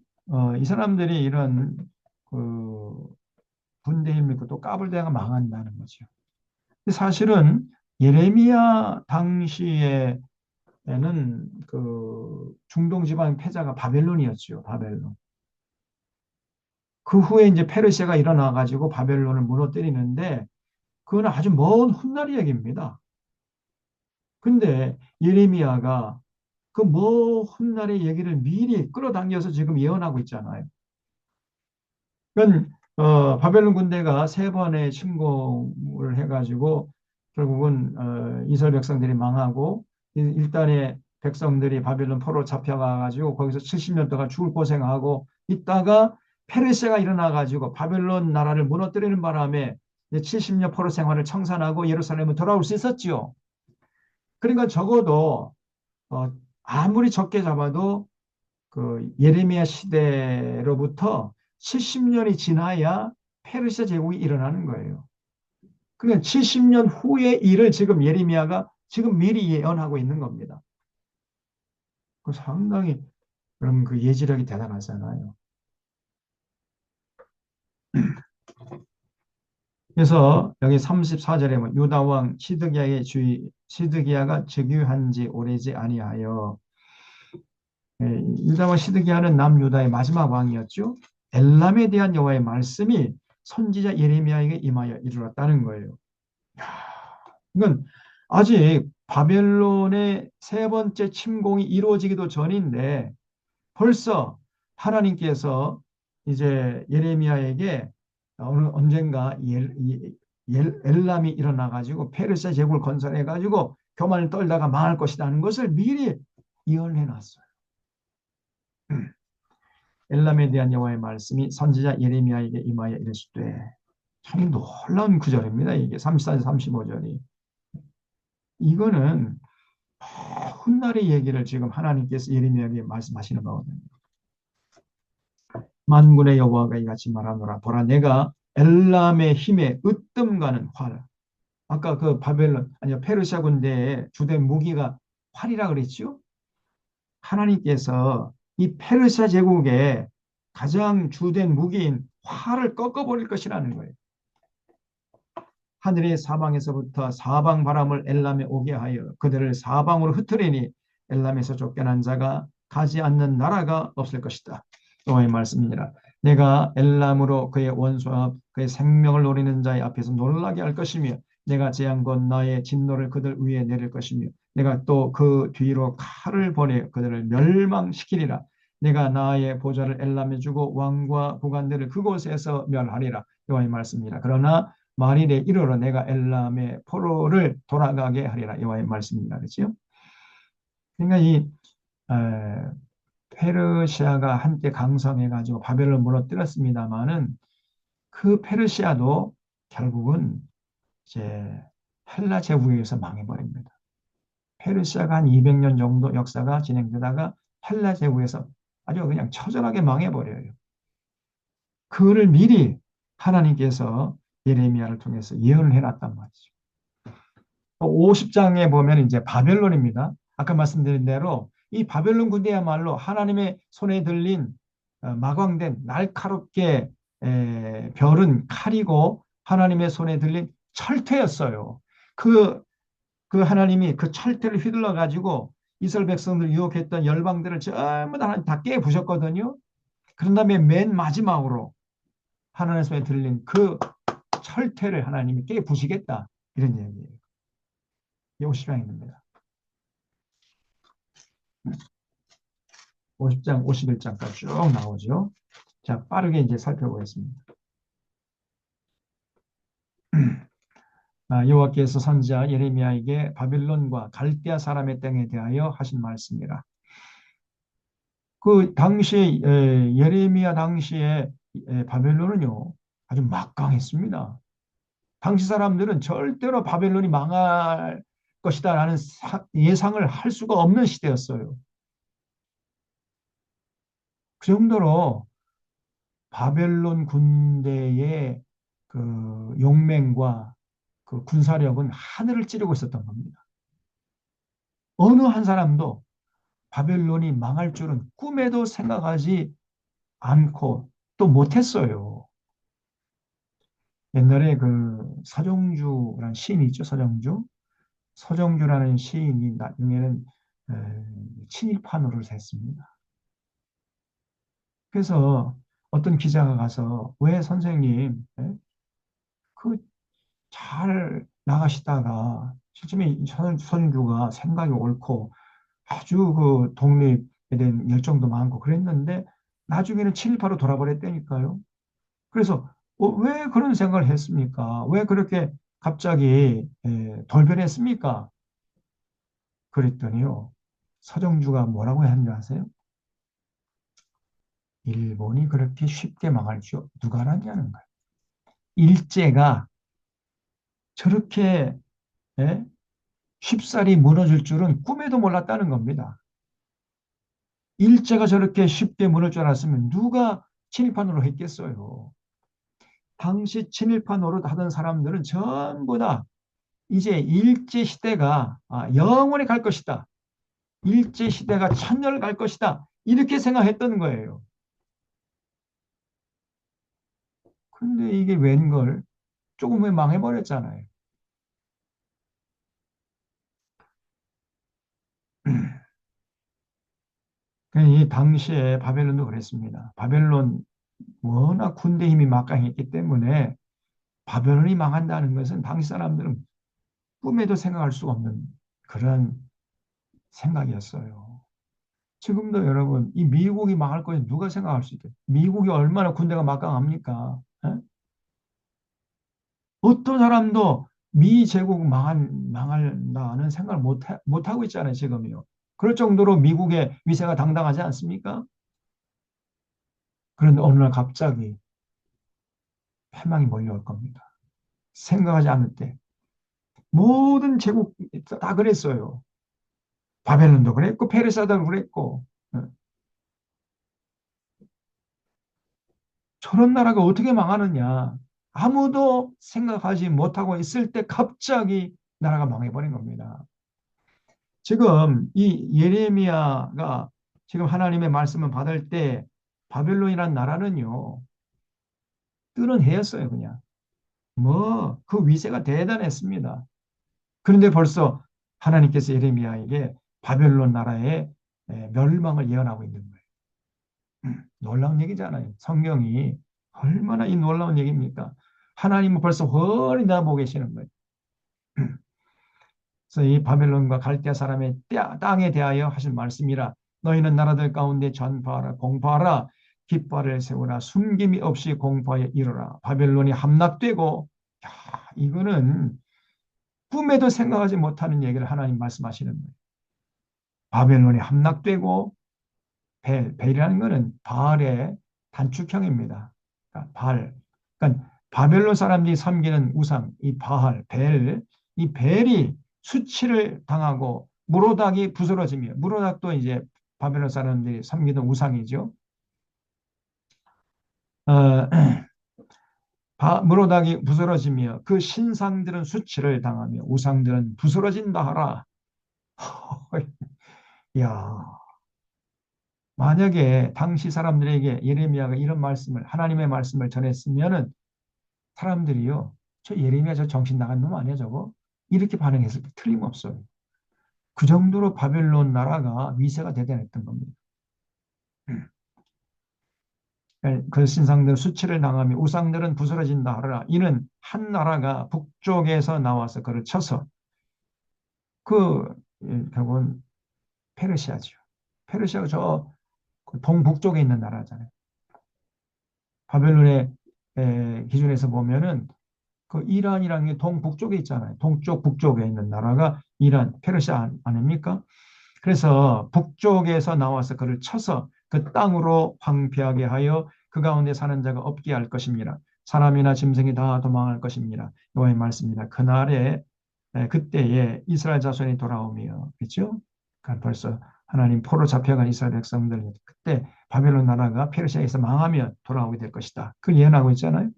이 사람들이 이런 그 군대를 믿고 또 까불다가 망한다는 거죠. 근데 사실은 예레미야 당시에는 그 중동 지방 패자가 바벨론이었죠. 바벨론. 그 후에 이제 페르시아가 일어나 가지고 바벨론을 무너뜨리는데 그건 아주 먼 훗날 이야기입니다. 근데 예레미야가 그 먼 훗날의 얘기를 미리 끌어당겨서 지금 예언하고 있잖아요. 그건 바벨론 군대가 세 번의 침공을 해가지고 결국은 이스라엘 백성들이 망하고 일단의 백성들이 바벨론 포로 잡혀가가지고 거기서 70년 동안 죽을 고생하고 있다가 페르시아가 일어나가지고 바벨론 나라를 무너뜨리는 바람에 70년 포로 생활을 청산하고 예루살렘을 돌아올 수 있었지요. 그러니까 적어도 어, 아무리 적게 잡아도 그 예레미야 시대로부터 70년이 지나야 페르시아 제국이 일어나는 거예요. 그러니까 70년 후의 일을 지금 예레미야가 지금 미리 예언하고 있는 겁니다. 그 상당히 그럼 그 예지력이 대단하잖아요. 그래서 여기 34절에 뭐 유다 왕 시드기야의 주의 시드기야가 즉위한 지 오래지 아니하여 유다 왕 시드기야는 남유다의 마지막 왕이었죠. 엘람에 대한 여호와의 말씀이 선지자 예레미야에게 임하여 이르렀다는 거예요. 이건 아직 바벨론의 세 번째 침공이 이루어지기도 전인데 벌써 하나님께서 이제 예레미야에게 언젠가 엘람이 일어나 가지고 페르시아 제국을 건설해 가지고 교만을 떨다가 망할 것이라는 것을 미리 예언해 놨어요. 엘람에 대한 여호와의 말씀이 선지자 예레미야에게 임하여 이르시되 참 놀라운 구절입니다. 이게 34절 35절이 이거는 훗날의 얘기를 지금 하나님께서 예레미야에게 말씀하시는 거거든요. 만군의 여호와가 이같이 말하노라 보라 내가 엘람의 힘에 으뜸가는 활 아까 그 바벨론 아니요 페르시아 군대의 주된 무기가 활이라 그랬죠. 하나님께서 이 페르시아 제국의 가장 주된 무기인 활을 꺾어버릴 것이라는 거예요. 하늘의 사방에서부터 사방 바람을 엘람에 오게 하여 그들을 사방으로 흩으리니 엘람에서 쫓겨난 자가 가지 않는 나라가 없을 것이다. 여호와의 말씀이니라. 내가 엘람으로 그의 원수와 그의 생명을 노리는 자의 앞에서 놀라게 할 것이며 내가 재앙 곧 나의 진노를 그들 위에 내릴 것이며 내가 또 그 뒤로 칼을 보내 그들을 멸망시키리라. 내가 나의 보좌를 엘람에 주고 왕과 구관들을 그곳에서 멸하리라. 여호와의 말씀이니라. 그러나 만일에 이르러 내가 엘람의 포로를 돌아가게 하리라. 여호와의 말씀입니다. 그렇죠? 그러니까 이 페르시아가 한때 강성해가지고 바벨론 무너뜨렸습니다만은 그 페르시아도 결국은 이제 헬라 제국에 의해서 망해버립니다. 페르시아가 한 200년 정도 역사가 진행되다가 헬라 제국에서 아주 그냥 처절하게 망해버려요. 그를 미리 하나님께서 예레미야를 통해서 예언을 해놨단 말이죠. 50장에 보면 이제 바벨론입니다. 아까 말씀드린 대로 이 바벨론 군대야말로 하나님의 손에 들린 마광된 날카롭게 별은 칼이고 하나님의 손에 들린 철퇴였어요. 그, 그 하나님이 그 철퇴를 휘둘러 가지고 이스라엘 백성들을 유혹했던 열방들을 전부 다 하나님 다 깨부셨거든요. 그런 다음에 맨 마지막으로 하나님의 손에 들린 그 철퇴를 하나님이 깨부시겠다. 이런 얘기예요. 50장입니다. 50장, 51장까지 쭉 나오죠. 자, 빠르게 이제 살펴보겠습니다. 여호와께서 선지자 예레미야에게 바빌론과 갈대아 사람의 땅에 대하여 하신 말씀이라. 그 당시에 예레미야 당시에 바벨론은요 아주 막강했습니다. 당시 사람들은 절대로 바벨론이 망할 것이다라는 예상을 할 수가 없는 시대였어요. 그 정도로 바벨론 군대의 그 용맹과 그 군사력은 하늘을 찌르고 있었던 겁니다. 어느 한 사람도 바벨론이 망할 줄은 꿈에도 생각하지 않고 또 못했어요. 옛날에 그 서정주라는 시인이 있죠, 서정주. 서정주라는 시인이 나중에는 친일파 노릇을 했습니다. 그래서 어떤 기자가 가서 왜 선생님 그 잘 나가시다가 실제로 서정주가 생각이 옳고 아주 그 독립에 대한 열정도 많고 그랬는데 나중에는 친일파로 돌아버렸다니까요. 그래서 왜 그런 생각을 했습니까? 왜 그렇게 갑자기 돌변했습니까? 그랬더니요. 서정주가 뭐라고 했는지 아세요? 일본이 그렇게 쉽게 망할 줄 누가 알았냐는 거예요. 일제가 저렇게 쉽사리 무너질 줄은 꿈에도 몰랐다는 겁니다. 일제가 저렇게 쉽게 무너질 줄 알았으면 누가 친일파노로 했겠어요. 당시 친일파 노릇하던 사람들은 전부 다 이제 일제 시대가 영원히 갈 것이다. 일제 시대가 천년을 갈 것이다. 이렇게 생각했던 거예요. 근데 이게 웬걸 조금 후에 망해버렸잖아요. 이 당시에 바벨론도 그랬습니다. 바벨론 워낙 군대 힘이 막강했기 때문에 바벨론이 망한다는 것은 당시 사람들은 꿈에도 생각할 수 없는 그런 생각이었어요. 지금도 여러분 이 미국이 망할 거에 누가 생각할 수 있겠어요? 미국이 얼마나 군대가 막강합니까? 어떤 사람도 미 제국 망한다는 생각을 못 하고 있잖아요, 지금요. 그럴 정도로 미국의 위세가 당당하지 않습니까? 그런데 어느 날 갑자기 패망이 몰려올 겁니다. 생각하지 않을 때. 모든 제국 다 그랬어요. 바벨론도 그랬고, 페르시아도 그랬고. 저런 나라가 어떻게 망하느냐. 아무도 생각하지 못하고 있을 때 갑자기 나라가 망해버린 겁니다. 지금 이 예레미야가 지금 하나님의 말씀을 받을 때 바벨론이라는 나라는요, 뜨는 해였어요, 그냥. 뭐, 그 위세가 대단했습니다. 그런데 벌써 하나님께서 예레미야에게 바벨론 나라의 멸망을 예언하고 있는 거예요. 놀라운 얘기잖아요. 성경이 얼마나 이 놀라운 얘기입니까? 하나님은 벌써 훤히 나보고 계시는 거예요. 그래서 이 바벨론과 갈대아 사람의 땅에 대하여 하신 말씀이라 너희는 나라들 가운데 전파하라 공포하라 깃발을 세우라 숨김이 없이 공포하여 이르라 바벨론이 함락되고 야, 이거는 꿈에도 생각하지 못하는 얘기를 하나님 말씀하시는 거예요. 바벨론이 함락되고 벨이라는 것은 바알의 단축형입니다. 그러니까 바알. 그러니까 바벨론 사람들이 섬기는 우상, 이 바알, 벨, 이 벨이 수치를 당하고 무로닥이 부스러지며, 무로닥도 이제 바벨론 사람들이 섬기던 우상이죠. 어, 무로닥이 부스러지며 그 신상들은 수치를 당하며 우상들은 부스러진다 하라. 야, 만약에 당시 사람들에게 예레미야가 이런 말씀을, 하나님의 말씀을 전했으면은 사람들이요, 저 예레미야 저 정신 나간 놈 아니야 저거? 이렇게 반응했을 때 틀림없어요. 그 정도로 바벨론 나라가 위세가 대단했던 겁니다. 그 신상들 수치를 당하며 우상들은 부스러진다 하라. 이는 한 나라가 북쪽에서 나와서 그를 쳐서 그 결국은 페르시아죠. 페르시아가 저 동북쪽에 있는 나라잖아요. 바벨론의 기준에서 보면은 그 이란이라는 게 동북쪽에 있잖아요. 동쪽 북쪽에 있는 나라가 이란, 페르시아 아닙니까? 그래서 북쪽에서 나와서 그를 쳐서 그 땅으로 황폐하게 하여 그 가운데 사는 자가 없게 할 것입니다. 사람이나 짐승이 다 도망할 것입니다. 여호와의 말씀입니다. 그날에 그때에 이스라엘 자손이 돌아오며 그렇죠? 그러니까 벌써 하나님 포로 잡혀간 이스라엘 백성들 그때 바벨론 나라가 페르시아에서 망하면 돌아오게 될 것이다. 그걸 예언하고 있잖아요.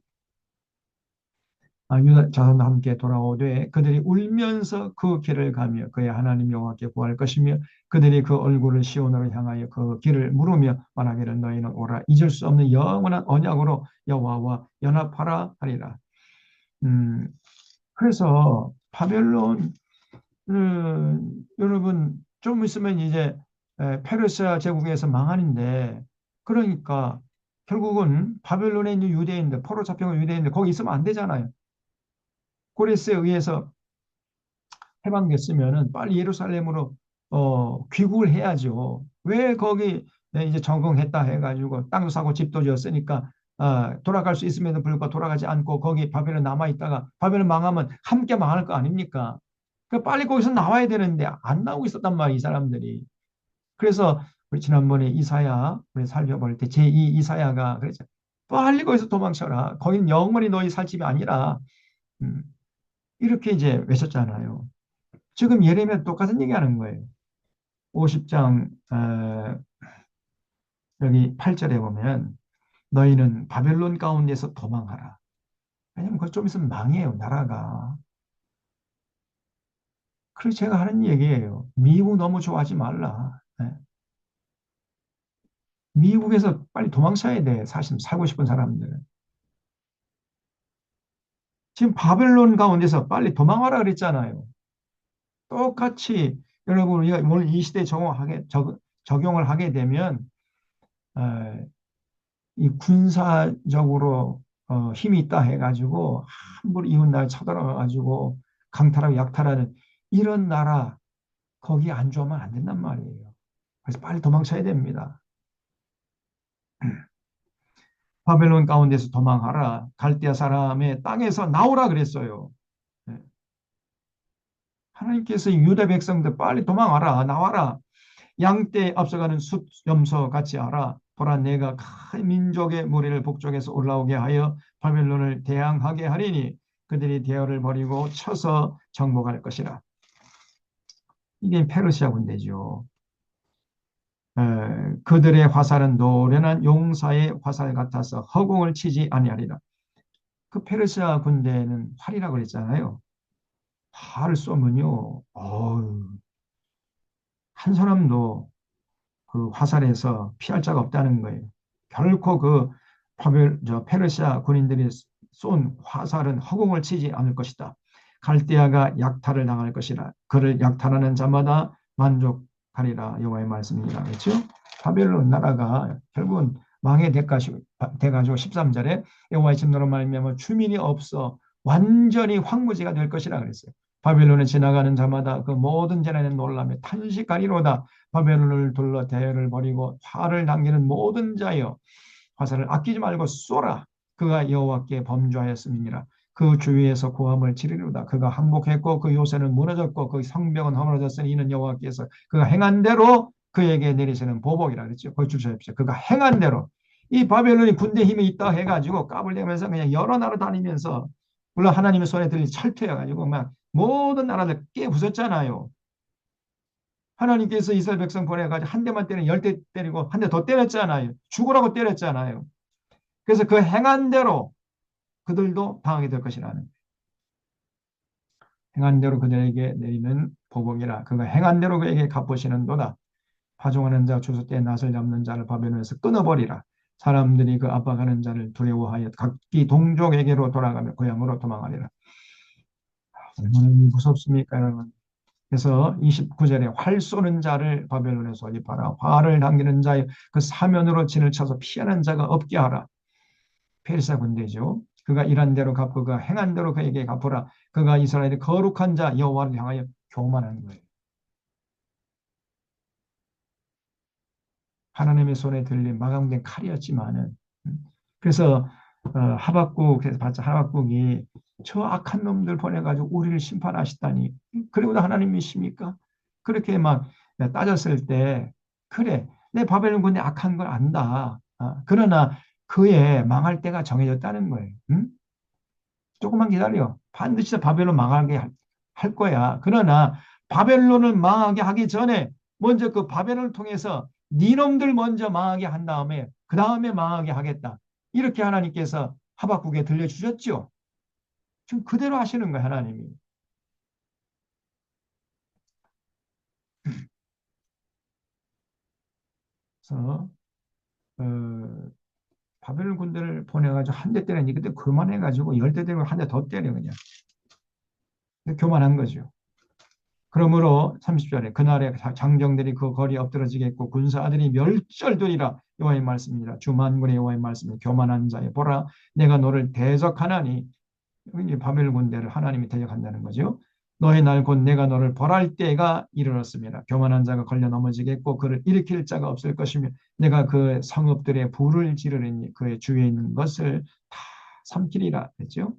유다 자손과 함께 돌아오되 그들이 울면서 그 길을 가며 그의 하나님 여호와께 구할 것이며 그들이 그 얼굴을 시온으로 향하여 그 길을 물으며 말하기를 너희는 오라 잊을 수 없는 영원한 언약으로 여호와와 연합하라 하리라. 음, 그래서 바벨론 여러분 좀 있으면 이제 페르시아 제국에서 망하는데 그러니까 결국은 바벨론에 있는 유대인들 포로 잡혀간 유대인들 거기 있으면 안 되잖아요. 고레스에 의해서 해방됐으면은 빨리 예루살렘으로 귀국을 해야죠. 왜 거기 이제 적응했다 해가지고 땅도 사고 집도 지었으니까 돌아갈 수 있음에도 불구하고 돌아가지 않고 거기 바벨론 남아 있다가 바벨론 망하면 함께 망할 거 아닙니까? 그 빨리 거기서 나와야 되는데 안 나오고 있었단 말이에요, 이 사람들이. 그래서 우리 지난번에 이사야 우리 살펴볼 때 제2 이사야가 그랬죠. 빨리 거기서 도망쳐라. 거긴 영원히 너희 살 집이 아니라 음, 이렇게 이제 외쳤잖아요. 지금 예레미야 똑같은 얘기하는 거예요. 50장 여기 8절에 보면 너희는 바벨론 가운데서 도망하라. 왜냐하면 그거 좀 있으면 망해요, 나라가. 그래서 제가 하는 얘기예요. 미국 너무 좋아하지 말라. 네. 미국에서 빨리 도망쳐야 돼. 사실 살고 싶은 사람들은. 지금 바벨론 가운데서 빨리 도망하라 그랬잖아요. 똑같이 여러분 우리가 오늘 이 시대에 적용을 하게 되면 이 군사적으로 힘이 있다 해가지고 함부로 이웃 나라 쳐들어가가지고 강탈하고 약탈하는 이런 나라 거기 안주하면 안 된단 말이에요. 그래서 빨리 도망쳐야 됩니다. 바벨론 가운데서 도망하라. 갈대아 사람의 땅에서 나오라 그랬어요. 네. 하나님께서 유다 백성들 빨리 도망하라. 나와라. 양떼 앞서가는 숫 염소 같이 하라. 보라 내가 큰 민족의 무리를 북쪽에서 올라오게 하여 바벨론을 대항하게 하리니 그들이 대열을 버리고 쳐서 정복할 것이라. 이게 페르시아 군대죠. 그들의 화살은 노련한 용사의 화살 같아서 허공을 치지 아니하리라. 그 페르시아 군대는 활이라고 그랬잖아요. 활을 쏘면요, 한 사람도 그 화살에서 피할 자가 없다는 거예요. 결코 그 페르시아 군인들이 쏜 화살은 허공을 치지 않을 것이다. 갈대아가 약탈을 당할 것이라. 그를 약탈하는 자마다 만족하리라. 여호와의 말씀입니다. 그렇죠? 바벨론 나라가 결국은 망해 돼가지고 13절에 여호와의 진노로 말미암아 주민이 없어 완전히 황무지가 될 것이라 그랬어요. 바벨론에 지나가는 자마다 그 모든 재난에 놀라며 탄식하리로다. 바벨론을 둘러 대열을 벌이고 화를 당기는 모든 자여 화살을 아끼지 말고 쏘라. 그가 여호와께 범죄하였음이니라. 그 주위에서 고함을 지르리로다. 그가 항복했고 그 요새는 무너졌고 그 성벽은 허물어졌으니 이는 여호와께서 그가 행한 대로 그에게 내리시는 보복이라 그랬죠. 거기 주십시오. 그가 행한 대로. 이 바벨론이 군대 힘이 있다 해가지고 까불대면서 그냥 여러 나라 다니면서 물론 하나님의 손에 들린 철퇴해가지고 막 모든 나라들 깨부쉈잖아요. 하나님께서 이스라엘 백성 보내가지고 한 대만 때리면 10대 때리고 한 대 더 때렸잖아요. 죽으라고 때렸잖아요. 그래서 그 행한 대로 그들도 당하게 될 것이라는, 행한 대로 그들에게 내리는 보복이라. 그가 행한 대로 그에게 갚으시는도다. 파종하는 자 주소 때 낫을 잡는 자를 바벨론에서 끊어버리라. 사람들이 그 압박하는 자를 두려워하여 각기 동족에게로 돌아가며 고향으로 도망하리라. 얼마나 무섭습니까, 여러분? 그래서 29절에 활 쏘는 자를 바벨론에 소집하라. 활을 당기는 자의 그 사면으로 진을 쳐서 피하는 자가 없게 하라. 페르시아 군대죠. 그가 일한 대로 갚고 그가 행한 대로 그에게 갚으라. 그가 이스라엘의 거룩한 자 여호와를 향하여 교만한 거예요. 하나님의 손에 들린 마감된 칼이었지만은, 그래서 하박국, 그래서 하박국이 저 악한 놈들 보내가지고 우리를 심판하시다니, 그리고도 하나님이십니까? 그렇게 막 따졌을 때, 그래, 내 바벨론 군대 악한 걸 안다. 그러나 그의 망할 때가 정해졌다는 거예요. 응? 조금만 기다려. 반드시 바벨론 망하게 할 거야. 그러나 바벨론을 망하게 하기 전에 먼저 그 바벨론을 통해서 니놈들 먼저 망하게 한 다음에 그 다음에 망하게 하겠다. 이렇게 하나님께서 하박국에 들려주셨죠. 지금 그대로 하시는 거예요, 하나님이. 그래서 바벨론 군대를 보내가지고 한 대 때리니 그때 그만해가지고 10대 되고 한 대 더 때려 그냥. 교만한 거죠. 그러므로 30절에 그날에 장정들이 그 거리에 엎드러지겠고 군사들이 멸절되리라. 여호와의 말씀이니라. 주 만군의 여호와의 말씀이 교만한 자에 보라 내가 너를 대적하나니. 바벨 군대를 하나님이 대적한다는 거죠. 너의 날 곧 내가 너를 벌할 때가 이르렀습니다. 교만한 자가 걸려 넘어지겠고 그를 일으킬 자가 없을 것이며 내가 그 성읍들의 불을 지르니 그의 주위에 있는 것을 다 삼키리라 했죠.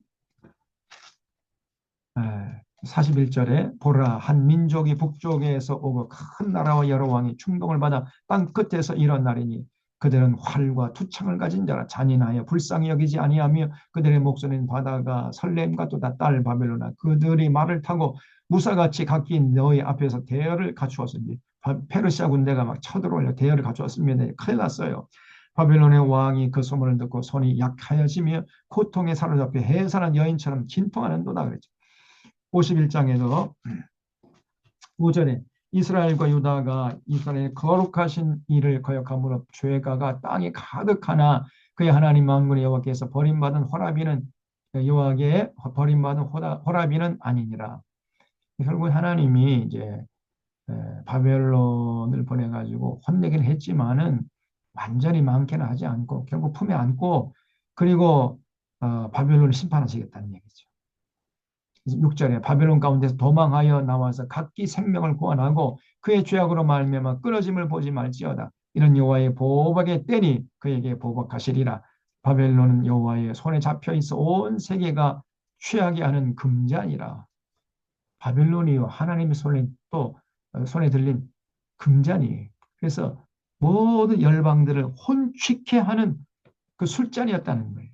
41절에 보라 한 민족이 북쪽에서 오고 큰 나라와 여러 왕이 충동을 받아 땅 끝에서 일어나리니 그들은 활과 투창을 가진 자라 잔인하여 불쌍히 여기지 아니하며 그들의 목소리는 바다가 설렘과 또다 딸 바벨로나 그들이 말을 타고 무사같이 각기 너희 앞에서 대열을 갖추었으니 페르시아 군대가 막 쳐들어올려 대열을 갖추었으면 큰일 났어요. 바벨론의 왕이 그 소문을 듣고 손이 약하여지며 고통에 사로잡혀 해산한 여인처럼 긴통하는도다 그랬죠. 51장에서 5절에 이스라엘과 유다가 이스라엘의 거룩하신 이를 거역함으로 죄가가 땅에 가득하나 그의 하나님 만군의 여호와께서 버림받은 호라비는 여호와께 버림받은 호라비는 아니니라. 결국 하나님이 이제 바벨론을 보내가지고 혼내긴 했지만은 완전히 많게는 하지 않고 결국 품에 안고 그리고 바벨론을 심판하시겠다는 얘기죠. 6절에 바벨론 가운데서 도망하여 나와서 각기 생명을 구원하고 그의 죄악으로 말미암아 끊어짐을 보지 말지어다. 이런 여호와의 보복의 때니 그에게 보복하시리라. 바벨론은 여호와의 손에 잡혀 있어 온 세계가 취하게 하는 금잔이라. 바벨론이요 하나님의 손에 또 손에 들린 금잔이에요. 그래서 모든 열방들을 혼취케 하는 그 술잔이었다는 거예요.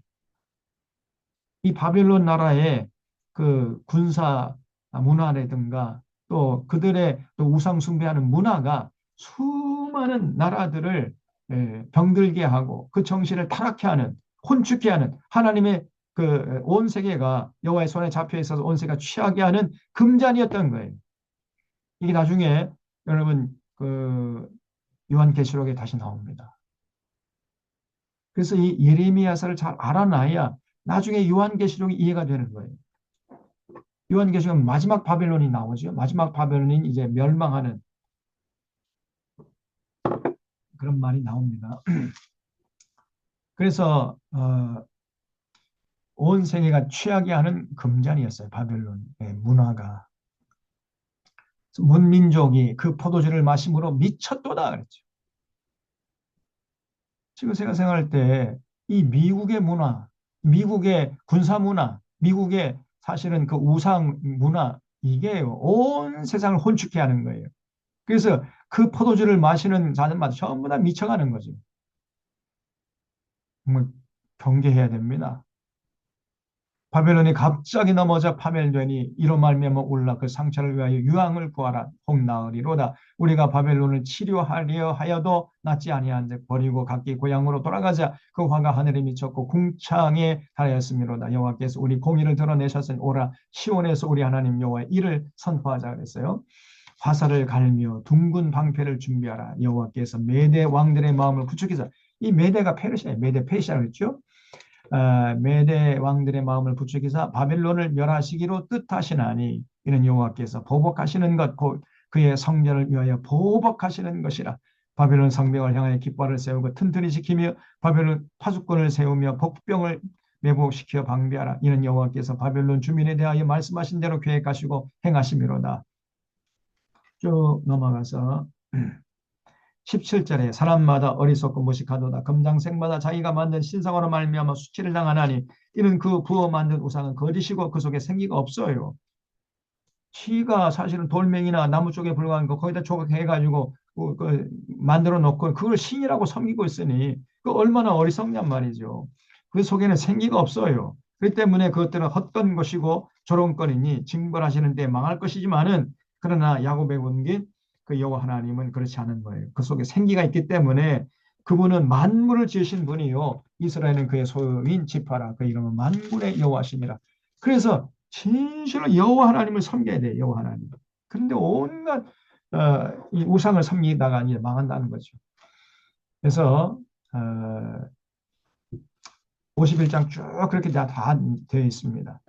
이 바벨론 나라의 그 군사 문화라든가 또 그들의 또 우상 숭배하는 문화가 수많은 나라들을 병들게 하고 그 정신을 타락케 하는 혼축케 하는 하나님의 그 온 세계가 여호와의 손에 잡혀 있어서 온 세계가 취하게 하는 금잔이었던 거예요. 이게 나중에 여러분 그 요한계시록에 다시 나옵니다. 그래서 이 예레미야서를 잘 알아놔야 나중에 요한계시록이 이해가 되는 거예요. 요한계시록 마지막 바벨론이 나오죠. 마지막 바벨론이 이제 멸망하는 그런 말이 나옵니다. 그래서 온 세계가 취하게 하는 금잔이었어요. 바벨론의 문화가. 문민족이 그 포도주를 마심으로 미쳤도다 그랬죠. 지금 제가 생각할 때 이 미국의 문화, 미국의 군사 문화, 미국의 사실은 그 우상 문화 이게 온 세상을 혼축케 하는 거예요. 그래서 그 포도주를 마시는 자들마다 전부 다 미쳐가는 거죠. 정말 경계해야 됩니다. 바벨론이 갑자기 넘어져 파멸되니 이로 말미암아 올라 그 상처를 위하여 유황을 구하라. 혹 나으리로다. 우리가 바벨론을 치료하려 하여도 낫지 아니한즉 버리고 각기 고향으로 돌아가자. 그 화가 하늘에 미쳤고 궁창에 달하였음이로다. 여호와께서 우리 공의를 드러내셨으니 오라 시온에서 우리 하나님 여호와의 일을 선포하자 그랬어요. 화살을 갈며 둥근 방패를 준비하라. 여호와께서 메대 왕들의 마음을 부추기사. 이 메대가 페르시아, 메대 페르시아라고 했죠. 메대 왕들의 마음을 부추기사 바벨론을 멸하시기로 뜻하시나니 이는 여호와께서 보복하시는 것 곧 그의 성전을 위하여 보복하시는 것이라. 바벨론 성벽을 향하여 깃발을 세우고 튼튼히 지키며 바벨론 파수꾼을 세우며 복병을 매복시켜 방비하라. 이는 여호와께서 바벨론 주민에 대하여 말씀하신 대로 계획하시고 행하심이로다. 쭉 넘어가서 17절에 사람마다 어리석고 무식하도다. 금장색마다 자기가 만든 신상으로 말미암아 수치를 당하나니 이는 그 부어 만든 우상은 거짓이고 그 속에 생기가 없어요. 치가 사실은 돌멩이나 나무 쪽에 불과한 거 거기다 조각해가지고 만들어 놓고 그걸 신이라고 섬기고 있으니 그 얼마나 어리석냔 말이죠. 그 속에는 생기가 없어요. 그렇기 때문에 그것들은 헛된 것이고 조롱거리니 징벌하시는 데 망할 것이지만은 그러나 야곱의 원긴 그 여호와 하나님은 그렇지 않은 거예요. 그 속에 생기가 있기 때문에 그분은 만물을 지으신 분이요. 이스라엘은 그의 소유인 지파라. 그 이름은 만군의 여호와십니다. 그래서 진실로 여호와 하나님을 섬겨야 돼요. 여호와 하나님. 그런데 온갖 이 우상을 섬기다가 이제 망한다는 거죠. 그래서 51장 쭉 그렇게 다 되어 있습니다.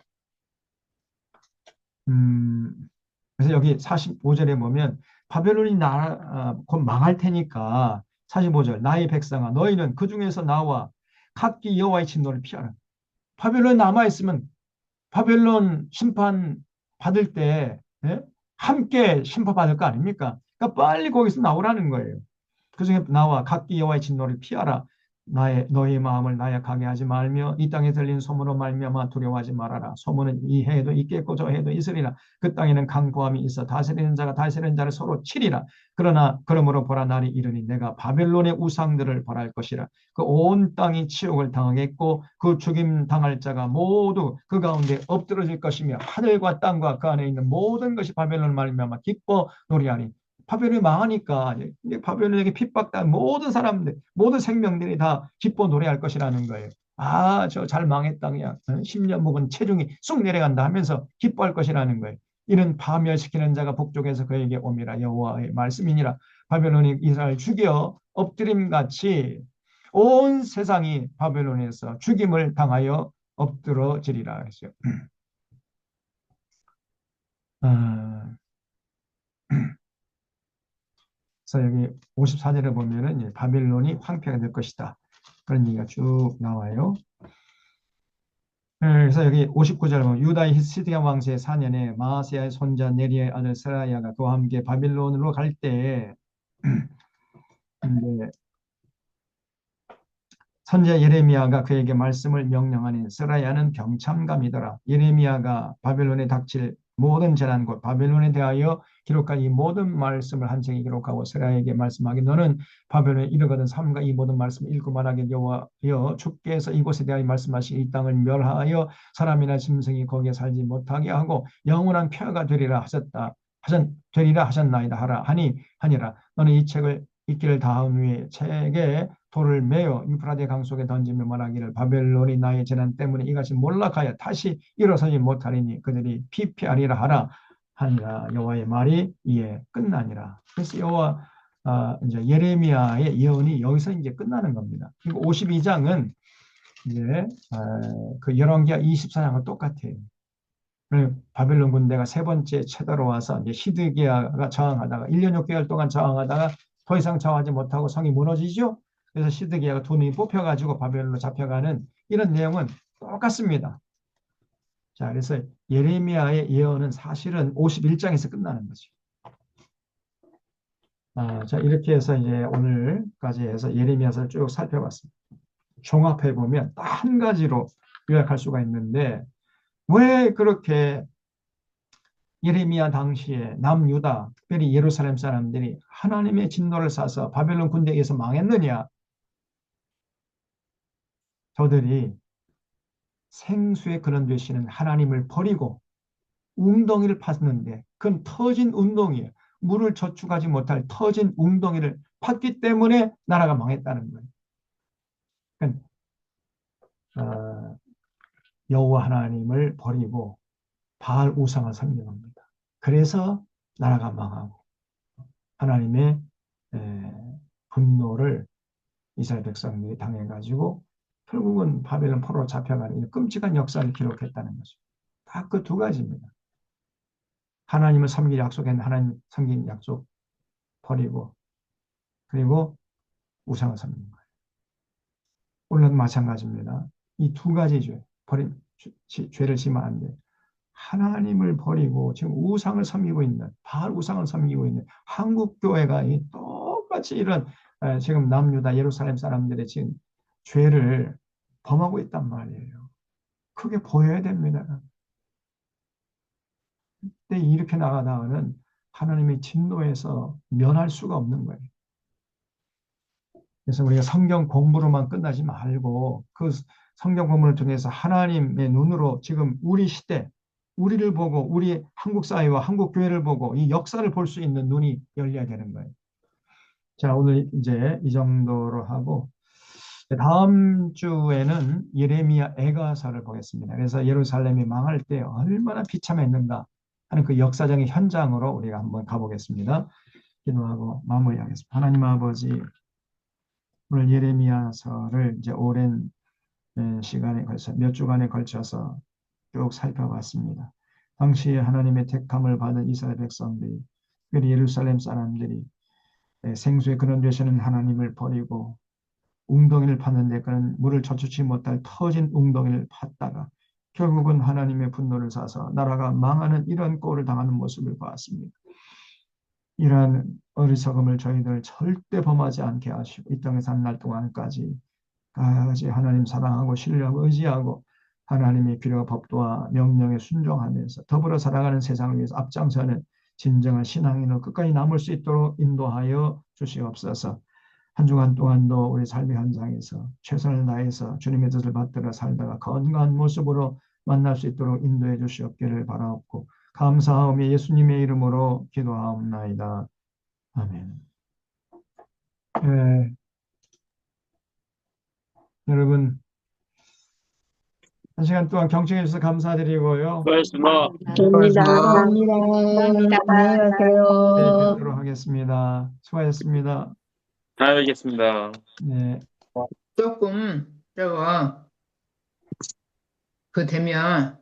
그래서 여기 45절에 보면 바벨론이 곧 망할 테니까 45절 나의 백성아 너희는 그 중에서 나와 각기 여호와의 진노를 피하라. 바벨론에 남아있으면 바벨론 심판 받을 때 예? 함께 심판받을 거 아닙니까? 그러니까 빨리 거기서 나오라는 거예요. 그중에 나와 각기 여호와의 진노를 피하라. 너의 마음을 나약하게 하지 말며 이 땅에 들린 소문으로 말미암아 두려워하지 말아라. 소문은 이 해에도 있겠고 저 해에도 있으리라. 그 땅에는 강고함이 있어 다스리는 자가 다스리는 자를 서로 치리라. 그러나 그러므로 보라 날이 이르니 내가 바벨론의 우상들을 벌할 것이라. 그 온 땅이 치욕을 당하겠고 그 죽임 당할 자가 모두 그 가운데 엎드러질 것이며 하늘과 땅과 그 안에 있는 모든 것이 바벨론 말미암아 기뻐 노래하니. 바벨론이 망하니까 바벨론에게 핍박당한 모든 사람들, 모든 생명들이 다 기뻐 노래할 것이라는 거예요. 아, 저 잘 망했다 그냥 10년 묵은 체중이 쑥 내려간다 하면서 기뻐할 것이라는 거예요. 이는 파멸시키는 자가 북쪽에서 그에게 옴이라 여호와의 말씀이니라. 바벨론이 이스라엘 죽여 엎드림같이 온 세상이 바벨론에서 죽임을 당하여 엎드러지리라 했어요. 아, 그래서 여기 54절에 보면은 바벨론이 황폐가 될 것이다. 그런 얘기가 쭉 나와요. 그래서 여기 59절 보면 유다의 히스기야 왕세의 4년에 마아세야의 손자 네리의 아들 세라야가 그와 함께 바빌론으로 갈 때 선지자 예레미야가 그에게 말씀을 명령하니 스라야는 병참감이더라. 예레미야가 바벨론에 닥칠 모든 재난 곧 바벨론에 대하여 기록한 이 모든 말씀을 한 책에 기록하고 스라야에게 말씀하기 너는 바벨론에 이르거든 삼가 이 모든 말씀을 읽고 말하게 여호와여 주께서 이곳에 대하여 말씀하시기 이 땅을 멸하여 사람이나 짐승이 거기에 살지 못하게 하고 영원한 표가 되리라 하셨나이다 하라 하니라. 너는 이 책을 읽기를 다한 후에 책에 돌을 메어 유프라데 강 속에 던지며 말하기를 바벨론이 나의 재난 때문에 이것이 몰락하여 다시 일어서지 못하리니 그들이 피폐하리라 하라 하니라. 여호와의 말이 이에 끝나니라. 그래서 이제 예레미야의 예언이 여기서 이제 끝나는 겁니다. 그리고 52장은 이제 그 열왕기하 24장과 똑같아요. 바벨론 군대가 세 번째 쳐들어와서 이제 시드기야가 저항하다가 1년 6개월 동안 저항하다가 더 이상 저항하지 못하고 성이 무너지죠. 그래서 시드기야가 두 눈이 뽑혀가지고 바벨론으로 잡혀가는 이런 내용은 똑같습니다. 자, 그래서 예레미야의 예언은 사실은 51장에서 끝나는 거죠. 자, 이렇게 해서 이제 오늘까지 해서 예레미야서를 쭉 살펴봤습니다. 종합해 보면 딱 한 가지로 요약할 수가 있는데 왜 그렇게 예레미야 당시에 남유다, 특별히 예루살렘 사람들이 하나님의 진노를 사서 바벨론 군대에 의해서 망했느냐? 저들이 생수의 근원 되시는 하나님을 버리고 웅덩이를 팠는데 그건 터진 웅덩이에요. 물을 저축하지 못할 터진 웅덩이를 팠기 때문에 나라가 망했다는 거예요. 그러니까 여호와 하나님을 버리고 바알 우상을 섬긴 겁니다. 그래서 나라가 망하고 하나님의 분노를 이스라엘 백성들이 당해가지고 결국은 바벨론 포로로 잡혀가는 끔찍한 역사를 기록했다는 거죠. 다 그 두 가지입니다. 하나님을 섬길 약속했는 하나님 섬긴 약속 버리고 그리고 우상을 섬긴 거예요. 오늘도 마찬가지입니다. 이 두 가지 죄, 죄를 지면 안 돼요. 하나님을 버리고 지금 우상을 섬기고 있는, 바알 우상을 섬기고 있는 한국 교회가 똑같이 이런 지금 남유다 예루살렘 사람들의 지금 죄를 범하고 있단 말이에요. 크게 보여야 됩니다. 근데 이렇게 나가다가는 하나님의 진노에서 면할 수가 없는 거예요. 그래서 우리가 성경 공부로만 끝나지 말고 그 성경 공부를 통해서 하나님의 눈으로 지금 우리 시대, 우리를 보고 우리 한국 사회와 한국 교회를 보고 이 역사를 볼 수 있는 눈이 열려야 되는 거예요. 자, 오늘 이제 이 정도로 하고 다음 주에는 예레미야 애가서를 보겠습니다. 그래서 예루살렘이 망할 때 얼마나 비참했는가 하는 그 역사적인 현장으로 우리가 한번 가보겠습니다. 기도하고 마무리하겠습니다. 하나님 아버지, 오늘 예레미야서를 이제 오랜 시간에 걸쳐 몇 주간에 걸쳐서 쭉 살펴봤습니다. 당시에 하나님의 택함을 받은 이스라엘 백성들이, 특별히 예루살렘 사람들이 생수의 근원 되시는 하나님을 버리고 웅덩이를 팠는데 그는 물을 젖추지 못할 터진 웅덩이를 팠다가 결국은 하나님의 분노를 사서 나라가 망하는 이런 꼴을 당하는 모습을 보았습니다. 이러한 어리석음을 저희들 절대 범하지 않게 하시고 이 땅에 산 날 동안까지 끝까지 하나님 사랑하고 신뢰하고 의지하고 하나님의 규례와 법도와 명령에 순종하면서 더불어 살아가는 세상을 위해서 앞장서는 진정한 신앙인으로 끝까지 남을 수 있도록 인도하여 주시옵소서. 한 주간 동안도 우리 삶의 현장에서 최선을 다해서 주님의 뜻을 받들어 살다가 건강한 모습으로 만날 수 있도록 인도해 주시옵기를 바라옵고 감사하오며 예수님의 이름으로 기도하옵나이다. 아멘. 여러분 한 시간 동안 경청해 주셔서 감사드리고요. 수고하셨습니다. 됩니다. 감사합니다. 감사합니다. 안녕히 네, 가세요. 뵙도록 하겠습니다. 수고하셨습니다. 잘 알겠습니다. 네. 조금, 제가, 되면,